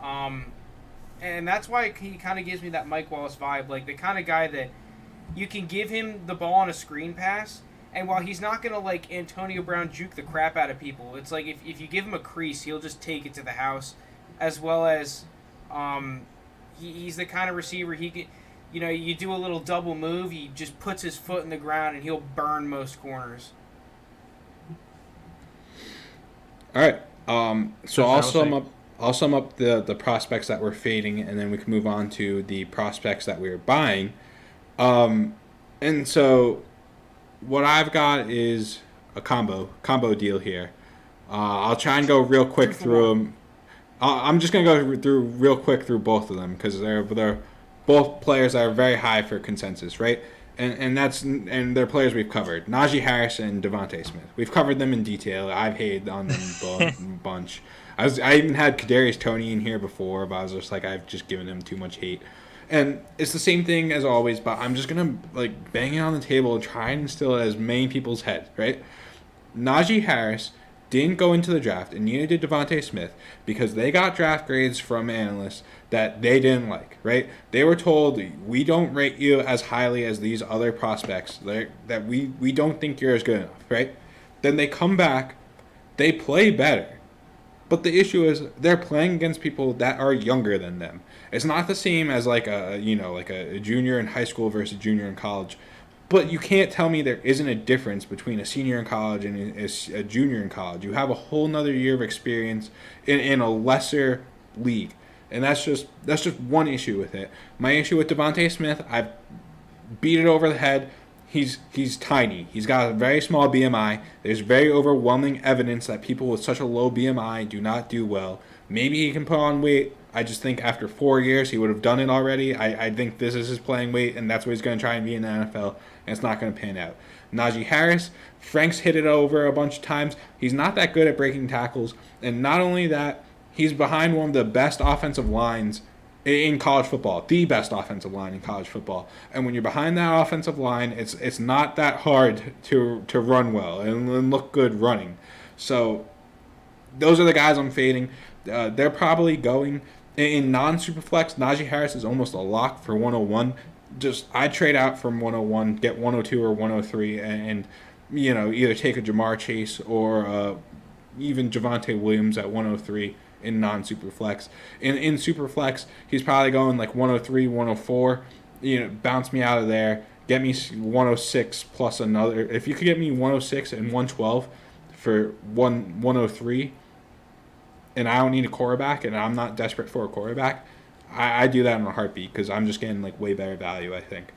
And that's why he kind of gives me that Mike Wallace vibe, like the kind of guy that you can give him the ball on a screen pass, and while he's not going to, like, Antonio Brown juke the crap out of people, it's like if you give him a crease, he'll just take it to the house, as well as he's the kind of receiver he can, you do a little double move, he just puts his foot in the ground, and he'll burn most corners. All right. So I'll sum up the prospects that we're fading, and then we can move on to the prospects that we're buying. And so what I've got is a combo deal here. I'll try and go real quick through them. I'm just going to go through real quick through both of them because they're both players that are very high for consensus, right? And they're players we've covered. Najee Harris and Devontae Smith. We've covered them in detail. I've hated on them a bunch. I even had Kadarius Toney in here before, but I was just like, I've just given him too much hate. And it's the same thing as always, but I'm just going to, like, bang it on the table and try and instill it as many people's heads, right? Najee Harris didn't go into the draft, and neither did Devontae Smith, because they got draft grades from analysts that they didn't like, right? They were told, we don't rate you as highly as these other prospects, that we don't think you're as good enough, right? Then they come back, they play better. But the issue is they're playing against people that are younger than them. It's not the same as like a junior in high school versus a junior in college. But you can't tell me there isn't a difference between a senior in college and a junior in college. You have a whole nother year of experience in a lesser league. And that's just one issue with it. My issue with Devontae Smith, I've beat it over the head. He's tiny. He's got a very small BMI. There's very overwhelming evidence that people with such a low BMI do not do well. Maybe he can put on weight. I just think after 4 years he would have done it already. I think this is his playing weight, and that's what he's going to try and be in the NFL, and it's not going to pan out. Najee Harris, Frank's hit it over a bunch of times. He's not that good at breaking tackles, and not only that, he's behind one of the best offensive lines in college football, the best offensive line in college football. And when you're behind that offensive line, it's not that hard to run well and look good running. So those are the guys I'm fading. They're probably going in non-superflex. Najee Harris is almost a lock for 101. I'd trade out from 101, get 102 or 103, and either take a Jamar Chase or even Javonte Williams at 103 in non-superflex. In superflex, he's probably going like 103, 104. Bounce me out of there. Get me 106 plus another. If you could get me 106 and 112 for 103, and I don't need a quarterback, and I'm not desperate for a quarterback, I do that in a heartbeat because I'm just getting like way better value, I think.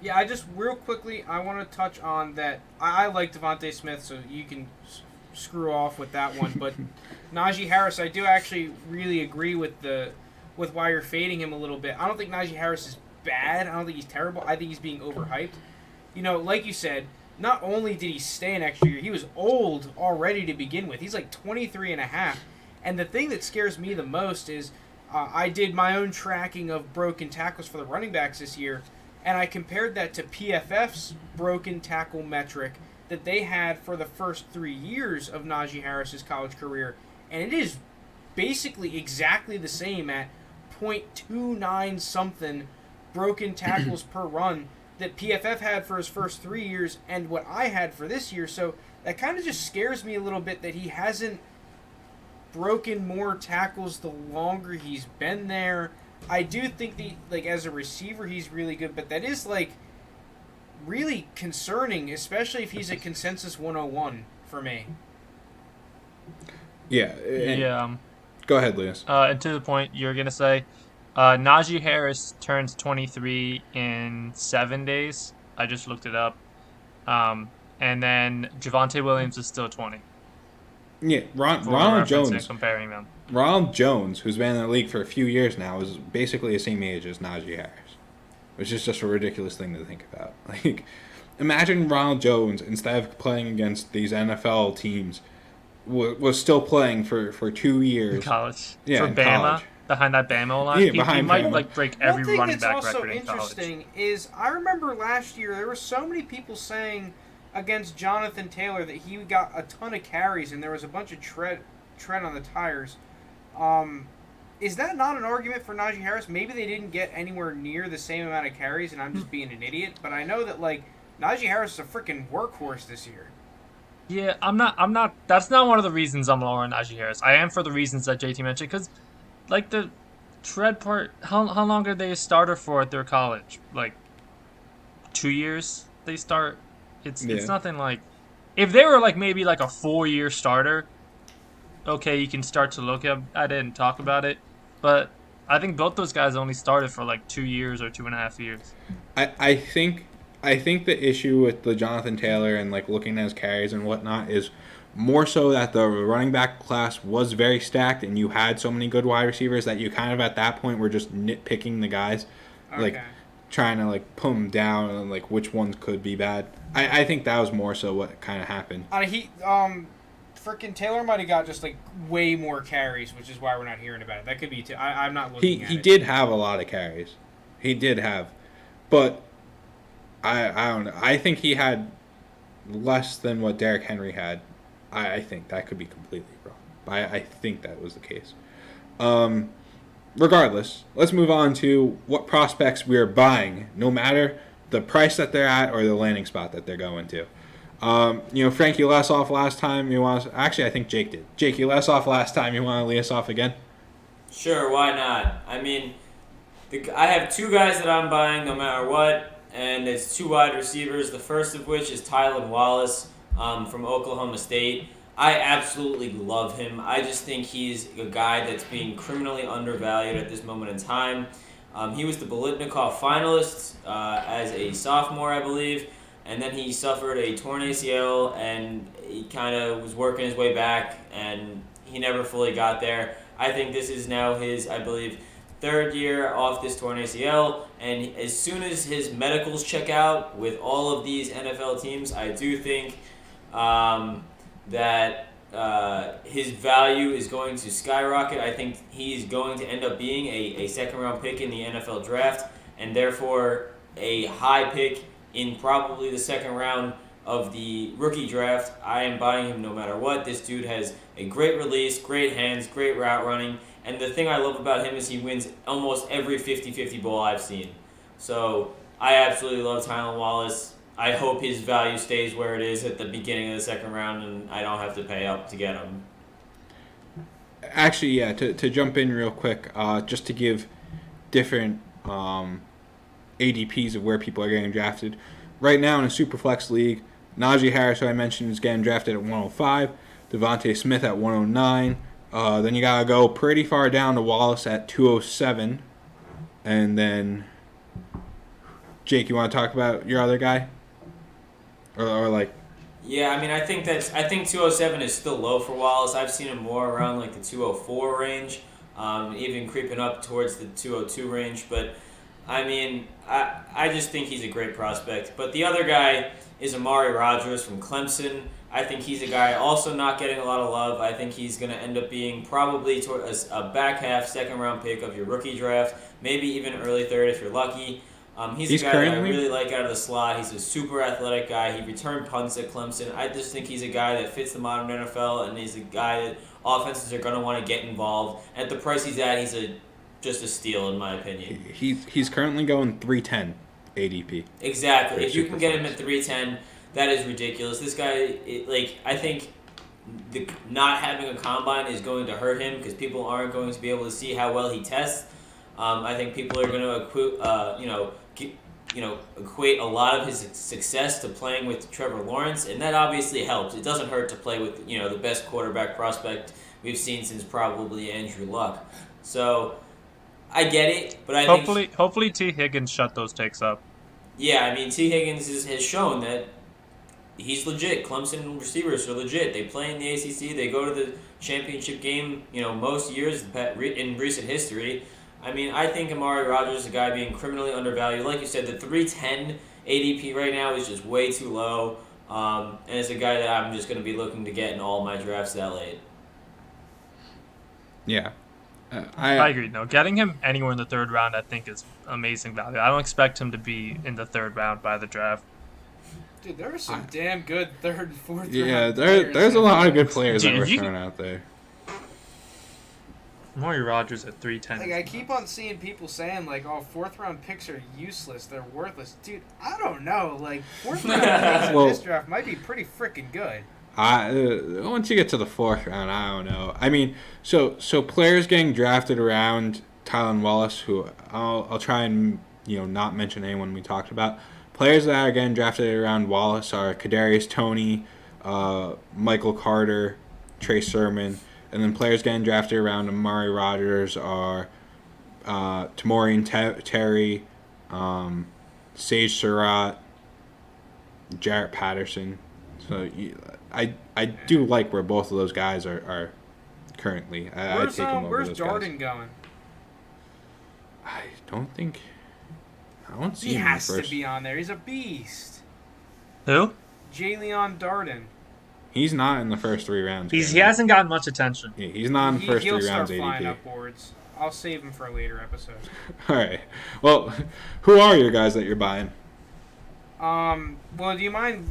Yeah, real quickly, I want to touch on that. I like Devontae Smith, so you can screw off with that one. But Najee Harris, I do actually really agree with why you're fading him a little bit. I don't think Najee Harris is bad. I don't think he's terrible. I think he's being overhyped. Like you said, not only did he stay an extra year, he was old already to begin with. He's like 23 and a half. And the thing that scares me the most is I did my own tracking of broken tackles for the running backs this year, and I compared that to PFF's broken tackle metric that they had for the first 3 years of Najee Harris's college career, and it is basically exactly the same at 0.29 something broken tackles per run that PFF had for his first 3 years and what I had for this year. So that kind of just scares me a little bit that he hasn't broken more tackles the longer he's been there. I do think as a receiver he's really good, but that is really concerning, especially if he's a consensus 101 for me. Yeah. Yeah. Go ahead, Lewis. And to the point you're gonna say, Najee Harris turns 23 in 7 days. I just looked it up. And then Javonte Williams is still 20. Yeah, Ronald Jones. Comparing them. Ronald Jones, who's been in the league for a few years now, is basically the same age as Najee Harris, which is just a ridiculous thing to think about. Like, imagine Ronald Jones, instead of playing against these NFL teams, was still playing for 2 years. In college. Yeah, for in Bama. college. Behind that Bama line, Yeah, he might Bama. break every running back One thing that's also record in college. interesting is I remember last year there were so many people saying against Jonathan Taylor that he got a ton of carries and there was a bunch of tread on the tires. Is that not an argument for Najee Harris? Maybe they didn't get anywhere near the same amount of carries, and I'm just being an idiot. But I know that Najee Harris is a freaking workhorse this year. Yeah, I'm not. That's not one of the reasons I'm lower on Najee Harris. I am for the reasons that JT mentioned, because, the tread part. How long are they a starter for at their college? 2 years they start. It's nothing like. If they were maybe a 4-year starter, okay, you can start to look at it and talk about it. But I think both those guys only started for 2 years or 2.5 years. I think the issue with the Jonathan Taylor and looking at his carries and whatnot is more so that the running back class was very stacked and you had so many good wide receivers that you kind of at that point were just nitpicking the guys, Okay. trying to put them down and which ones could be bad. I think that was more so what kind of happened. Frickin' Taylor might have got just way more carries, which is why we're not hearing about it. That could be I'm not looking at it. He did have a lot of carries. He did have, but I don't know. I think he had less than what Derrick Henry had. I think that could be completely wrong. I think that was the case. Regardless, let's move on to what prospects we are buying, no matter the price that they're at or the landing spot that they're going to. Frank, you led us off last time. Actually, I think Jake did. Jake, you led us off last time. You want to lead us off again? Sure, why not? I mean, I have two guys that I'm buying no matter what, and it's two wide receivers. The first of which is Tylan Wallace from Oklahoma State. I absolutely love him. I just think he's a guy that's being criminally undervalued at this moment in time. He was the Bolitnikov finalist as a sophomore, I believe. And then he suffered a torn ACL, and he kind of was working his way back, and he never fully got there. I think this is now his, I believe, third year off this torn ACL, and as soon as his medicals check out with all of these NFL teams, I do think that his value is going to skyrocket. I think he's going to end up being a second-round pick in the NFL draft, and therefore a high pick in probably the second round of the rookie draft. I am buying him no matter what. This dude has a great release, great hands, great route running, and the thing I love about him is he wins almost every 50-50 ball I've seen. So I absolutely love Tylan Wallace. I hope his value stays where it is at the beginning of the second round, and I don't have to pay up to get him. Actually, yeah, to jump in real quick, just to give different ADPs of where people are getting drafted. Right now in a Superflex league, Najee Harris, who I mentioned, is getting drafted at 105, Devontae Smith at 109. Then you got to go pretty far down to Wallace at 207. And then, Jake, you want to talk about your other guy? Or like... Yeah, I mean, I think 207 is still low for Wallace. I've seen him more around like the 204 range, even creeping up towards the 202 range. But, I mean, I just think he's a great prospect. But the other guy is Amari Rodgers from Clemson. I think he's a guy also not getting a lot of love. I think he's going to end up being probably a back half second-round pick of your rookie draft, maybe even early third if you're lucky. He's a guy that I really like out of the slot. He's a super athletic guy. He returned punts at Clemson. I just think he's a guy that fits the modern NFL, and he's a guy that offenses are going to want to get involved. At the price he's at, he's just a steal, in my opinion. He's currently going 310 ADP. Exactly. If you can get him at 310, that is ridiculous. This guy, I think not having a combine is going to hurt him because people aren't going to be able to see how well he tests. I think people are going to equate a lot of his success to playing with Trevor Lawrence, and that obviously helps. It doesn't hurt to play with the best quarterback prospect we've seen since probably Andrew Luck. So I get it, but hopefully T. Higgins shut those takes up. Yeah, I mean T. Higgins has shown that he's legit. Clemson receivers are legit. They play in the ACC. They go to the championship game. Most years in recent history. I mean, I think Amari Rodgers is a guy being criminally undervalued. Like you said, the 310 ADP right now is just way too low. And it's a guy that I'm just going to be looking to get in all my drafts that late. Yeah. I agree. No, getting him anywhere in the third round, I think, is amazing value. I don't expect him to be in the third round by the draft. Dude, there are some damn good third and fourth round. Yeah, there's a lot of good players that were thrown out there. Amari Rodgers at 310. Like, I keep on seeing people saying, like, fourth round picks are useless, they're worthless. Dude, I don't know. Like, fourth round picks in this draft might be pretty freaking good. Once you get to the fourth round, I don't know. I mean, so players getting drafted around Tylan Wallace, who I'll try and not mention anyone we talked about. Players that are getting drafted around Wallace are Kadarius Toney, Michael Carter, Trey Sermon. And then players getting drafted around Amari Rodgers are Tamorine Terry, Sage Surratt, Jarrett Patterson. So I do like where both of those guys are currently. I take them over where's those Darden guys. going? I don't see he him has first. to be on there. He's a beast. Who? Jalen Darden. He's not in the first 3 rounds. He hasn't gotten much attention. Yeah, he's not in the first 3 rounds He'll start ADP. flying upwards. I'll save him for a later episode. All right. Well, who are your guys that you're buying? Well, do you mind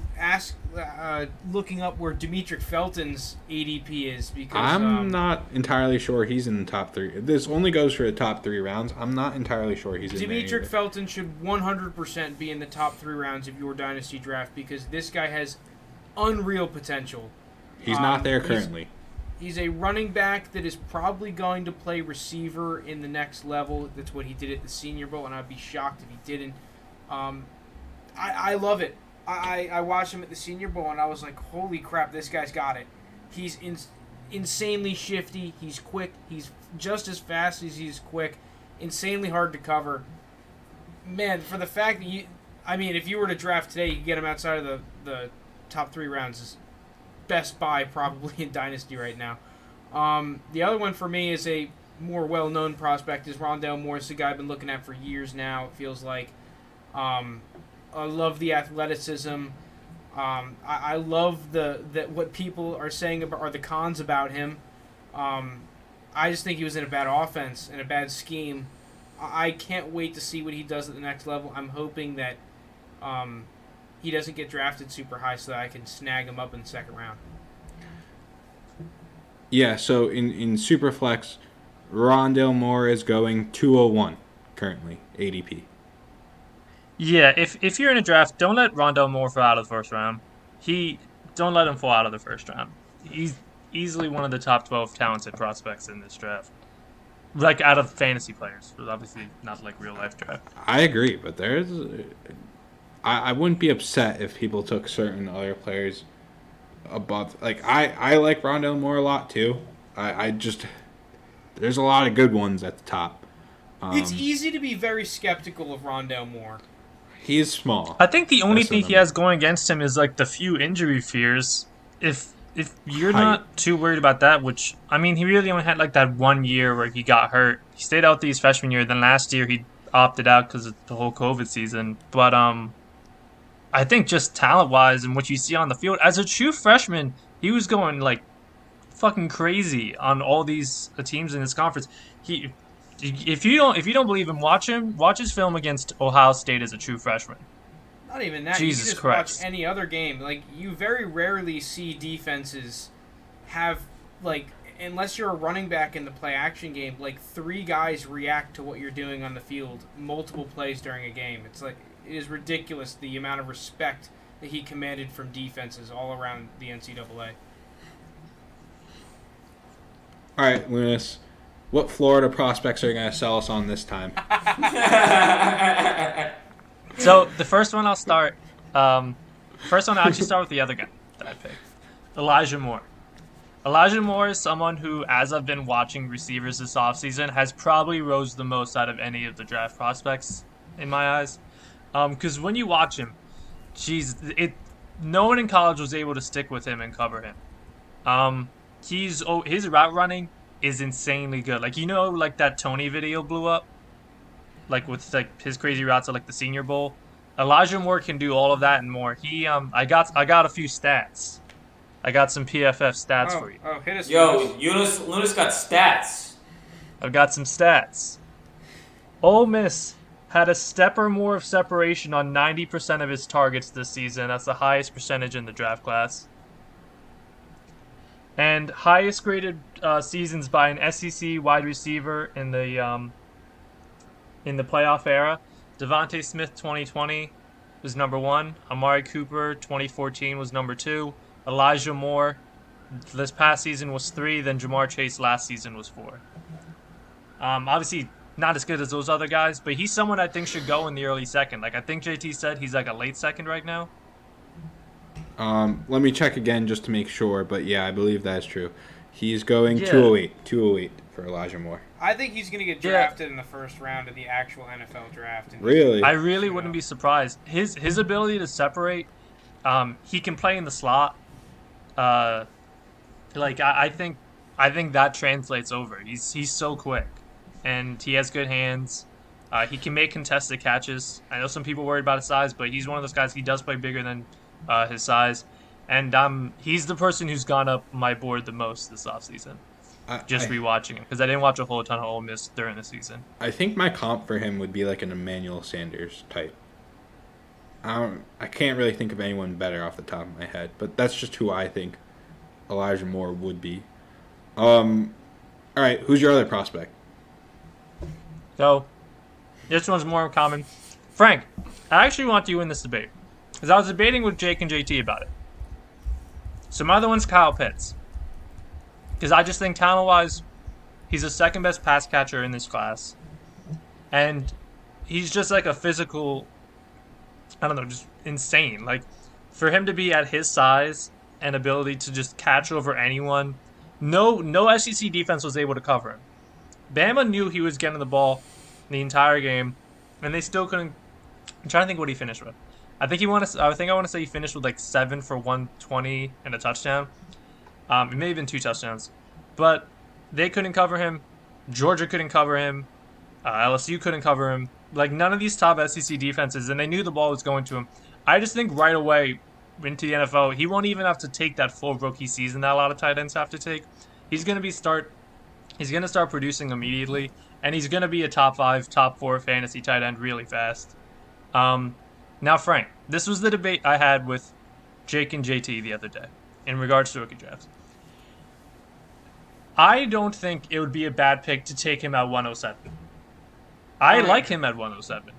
looking up where Demetric Felton's ADP is? Because I'm not entirely sure he's in the top 3. This only goes for the top 3 rounds. I'm not entirely sure he's in there. Demetric Felton should 100% be in the top 3 rounds of your dynasty draft because this guy has unreal potential. He's not there currently. He's a running back that is probably going to play receiver in the next level. That's what he did at the Senior Bowl, and I'd be shocked if he didn't. I love it. I watched him at the Senior Bowl, and I was like, holy crap, this guy's got it. He's insanely shifty. He's quick. He's just as fast as he's quick. Insanely hard to cover. Man, for the fact that if you were to draft today, you could get him outside of the top 3 rounds is best buy probably in Dynasty right now. The other one for me is a more well-known prospect is Rondale Moore. It's a guy I've been looking at for years now, it feels like. I love the athleticism. I love that what people are saying about are the cons about him. I just think he was in a bad offense and a bad scheme. I can't wait to see what he does at the next level. I'm hoping that he doesn't get drafted super high so that I can snag him up in the second round. Yeah, so in Superflex, Rondale Moore is going 201 currently, ADP. Yeah, if you're in a draft, don't let Rondale Moore fall out of the first round. Don't let him fall out of the first round. He's easily one of the top 12 talented prospects in this draft. Like, out of fantasy players. Obviously, not like real life draft. I agree, but I wouldn't be upset if people took certain other players above. Like, I like Rondale Moore a lot, too. I just... There's a lot of good ones at the top. It's easy to be very skeptical of Rondale Moore. He is small. I think the only thing he has going against him is, like, the few injury fears. If you're not too worried about that, which, I mean, he really only had, like, that 1 year where he got hurt. He stayed out his freshman year. Then last year he opted out because of the whole COVID season. But I think just talent-wise and what you see on the field, as a true freshman, he was going, like, fucking crazy on all these teams in this conference. If you don't believe him, watch his film against Ohio State as a true freshman. Not even that. Jesus you just Christ. Watch any other game. Like, you very rarely see defenses have, like, unless you're a running back in the play action game, like 3 guys react to what you're doing on the field multiple plays during a game. It's like, it is ridiculous the amount of respect that he commanded from defenses all around the NCAA. All right, Lounis. What Florida prospects are you going to sell us on this time? So the first one I'll start. First one I'll actually start with the other guy that I picked, Elijah Moore. Elijah Moore is someone who, as I've been watching receivers this offseason, has probably rose the most out of any of the draft prospects in my eyes. Because when you watch him, no one in college was able to stick with him and cover him. His route running is insanely good. Like, like that Tony video blew up, like with like his crazy routes at like the Senior Bowl. Elijah Moore can do all of that and more. I got a few stats. I got some PFF stats for you. Oh, hit us. Yo, Lounis got stats. I've got some stats. Ole Miss had a step or more of separation on 90% of his targets this season. That's the highest percentage in the draft class. And highest graded seasons by an SEC wide receiver in the playoff era. Devontae Smith 2020 was number 1. Amari Cooper 2014 was number 2. Elijah Moore this past season was 3. Then Jamar Chase last season was 4. Obviously not as good as those other guys, but he's someone I think should go in the early second. Like, I think JT said he's like a late second right now. Let me check again just to make sure, but yeah, I believe that's true. He's going 208 for Elijah Moore. I think he's going to get drafted in the first round of the actual NFL draft. Really? I really wouldn't be surprised. His ability to separate, he can play in the slot. I think that translates over. He's so quick, and he has good hands. He can make contested catches. I know some people worried about his size, but he's one of those guys. He does play bigger than his size, and he's the person who's gone up my board the most this offseason. Rewatching him, because I didn't watch a whole ton of Ole Miss during the season. I think my comp for him would be like an Emmanuel Sanders type. I can't really think of anyone better off the top of my head, but that's just who I think Elijah Moore would be. All right, who's your other prospect? So, this one's more common. Frank, I actually want you in this debate, because I was debating with Jake and JT about it. So my other one's Kyle Pitts, because I just think talent-wise, he's the second best pass catcher in this class, and he's just like a physical, I don't know, just insane. Like, for him to be at his size and ability to just catch over anyone, no SEC defense was able to cover him. Bama knew he was getting the ball the entire game, and they still couldn't. I'm trying to think what he finished with. I want to say he finished with like 7 for 120 and a touchdown. It may have been 2 touchdowns, but they couldn't cover him. Georgia couldn't cover him. LSU couldn't cover him. Like, none of these top SEC defenses, and they knew the ball was going to him. I just think right away into the NFL, he won't even have to take that full rookie season that a lot of tight ends have to take. He's going to start producing immediately, and he's going to be a top 5, top 4 fantasy tight end really fast. Now, Frank, this was the debate I had with Jake and JT the other day in regards to rookie drafts. I don't think it would be a bad pick to take him at 107. I like him at 107.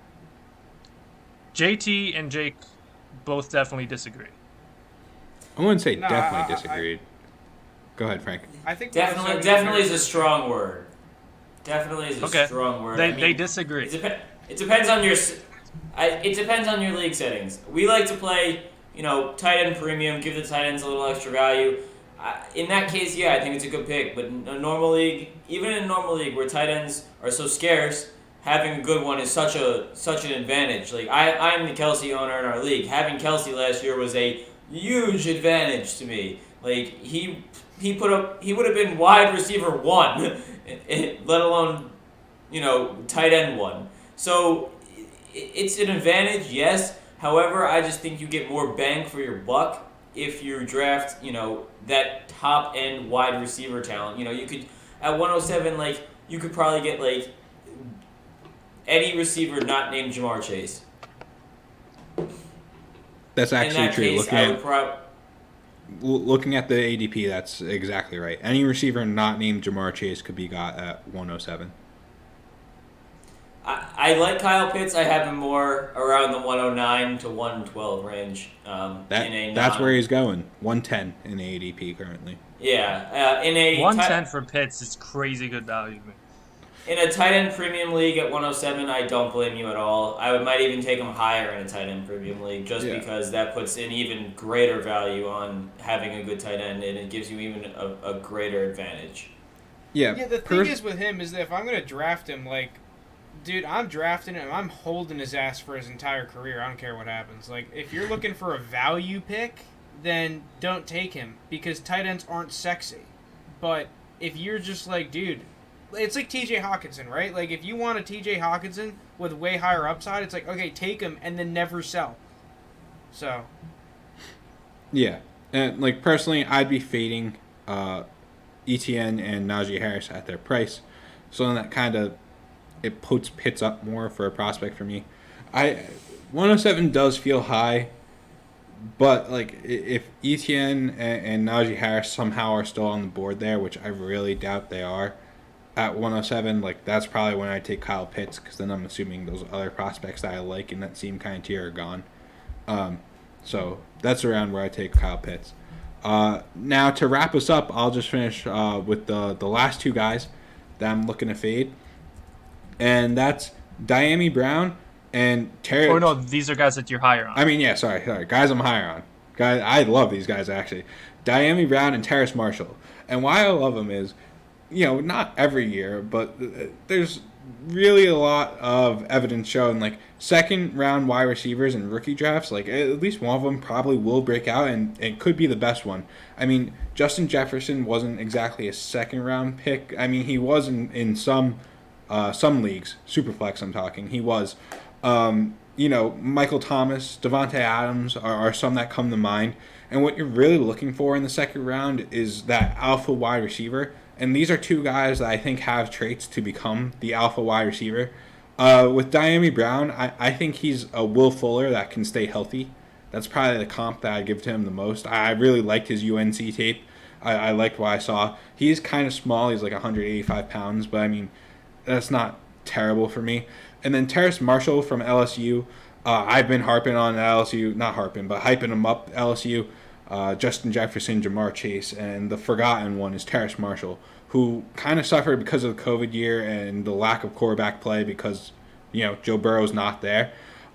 JT and Jake both definitely disagree. I wouldn't say definitely disagreed. Go ahead, Frank. I think definitely is a strong word. Definitely is a strong word. They disagree. It depends on your. It depends on your league settings. We like to play, tight end premium, give the tight ends a little extra value. In that case, yeah, I think it's a good pick. But in a normal league, even in a normal league where tight ends are so scarce, having a good one is such an advantage. Like I'm the Kelsey owner in our league. Having Kelsey last year was a huge advantage to me. Like he would have been wide receiver 1, let alone tight end 1. So it's an advantage, yes. However, I just think you get more bang for your buck if you draft that top end wide receiver talent. You could at 107 you could probably get any receiver not named Jamar Chase. That's actually true. Looking at the ADP, that's exactly right. Any receiver not named Jamar Chase could be got at 107. I like Kyle Pitts. I have him more around the 109 to 112 range. That's where he's going. 110 in the ADP currently. Yeah, in a 110 for Pitts is crazy good value. In a tight end premium league at 107, I don't blame you at all. I might even take him higher in a tight end premium league because that puts an even greater value on having a good tight end, and it gives you even a greater advantage. Yeah, the thing is with him is that if I'm going to draft him, dude, I'm drafting him. I'm holding his ass for his entire career. I don't care what happens. If you're looking for a value pick, then don't take him because tight ends aren't sexy. But if you're just dude, it's like T.J. Hawkinson, right? If you want a T.J. Hawkinson with way higher upside, it's okay, take him and then never sell. So. Yeah. And, personally, I'd be fading ETN and Najee Harris at their price. So then that kind of, it puts Pitts up more for a prospect for me. 107 does feel high, but, if ETN and Najee Harris somehow are still on the board there, which I really doubt they are, at 107, that's probably when I take Kyle Pitts, because then I'm assuming those other prospects that I like in that same kind of tier are gone. So that's around where I take Kyle Pitts. Now, to wrap us up, I'll just finish with the last two guys that I'm looking to fade, and that's Dyami Brown and Terry. Oh, no, these are guys that you're higher on. I mean, yeah, sorry. Guys I'm higher on. Guys, I love these guys, actually. Dyami Brown and Terrace Marshall. And why I love them is, not every year, but there's really a lot of evidence showing, second round wide receivers in rookie drafts, at least one of them probably will break out and it could be the best one. I mean, Justin Jefferson wasn't exactly a second round pick. I mean, he was in some leagues, Superflex I'm talking, he was. Michael Thomas, Devontae Adams are some that come to mind. And what you're really looking for in the second round is that alpha wide receiver. And these are two guys that I think have traits to become the alpha wide receiver. With Dyami Brown, I think he's a Will Fuller that can stay healthy. That's probably the comp that I give to him the most. I really liked his UNC tape. I liked what I saw. He's kind of small. He's 185 pounds. But, I mean, that's not terrible for me. And then Terrace Marshall from LSU. I've been harping on LSU. Not harping, but hyping him up, LSU. Justin Jefferson, Jamar Chase, and the forgotten one is Terrace Marshall, who kind of suffered because of the COVID year and the lack of quarterback play because, Joe Burrow's not there.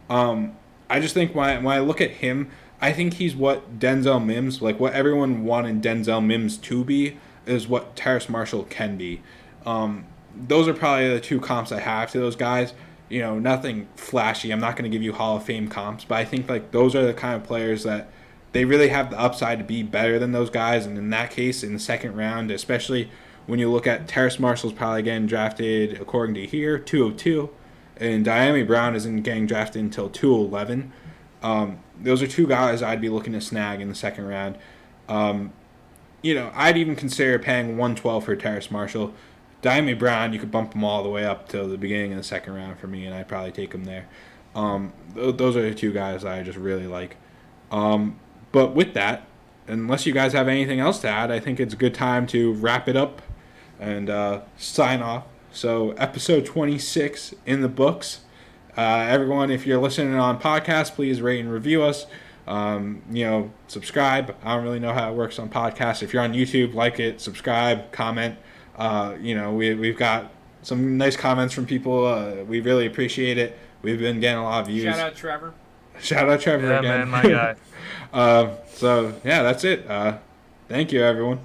I just think when I look at him, I think he's what Denzel Mims, what everyone wanted Denzel Mims to be, is what Terrace Marshall can be. Those are probably the two comps I have to those guys. Nothing flashy. I'm not going to give you Hall of Fame comps, but I think those are the kind of players that they really have the upside to be better than those guys. And in that case, in the second round, especially when you look at Terrace Marshall's probably getting drafted, according to here, 202. And Dyami Brown isn't getting drafted until 211. Those are two guys I'd be looking to snag in the second round. I'd even consider paying 112 for Terrace Marshall. Diami Brown, you could bump them all the way up to the beginning of the second round for me, and I'd probably take him there. Those are the two guys I just really like. But with that, unless you guys have anything else to add, I think it's a good time to wrap it up and sign off. So episode 26 in the books. Everyone, if you're listening on podcast, please rate and review us. Subscribe. I don't really know how it works on podcasts. If you're on YouTube, like it, subscribe, comment. We've got some nice comments from people. We really appreciate it. We've been getting a lot of views. Shout out Trevor. Yeah, again. Man, my guy. So, yeah, that's it. Thank you, everyone.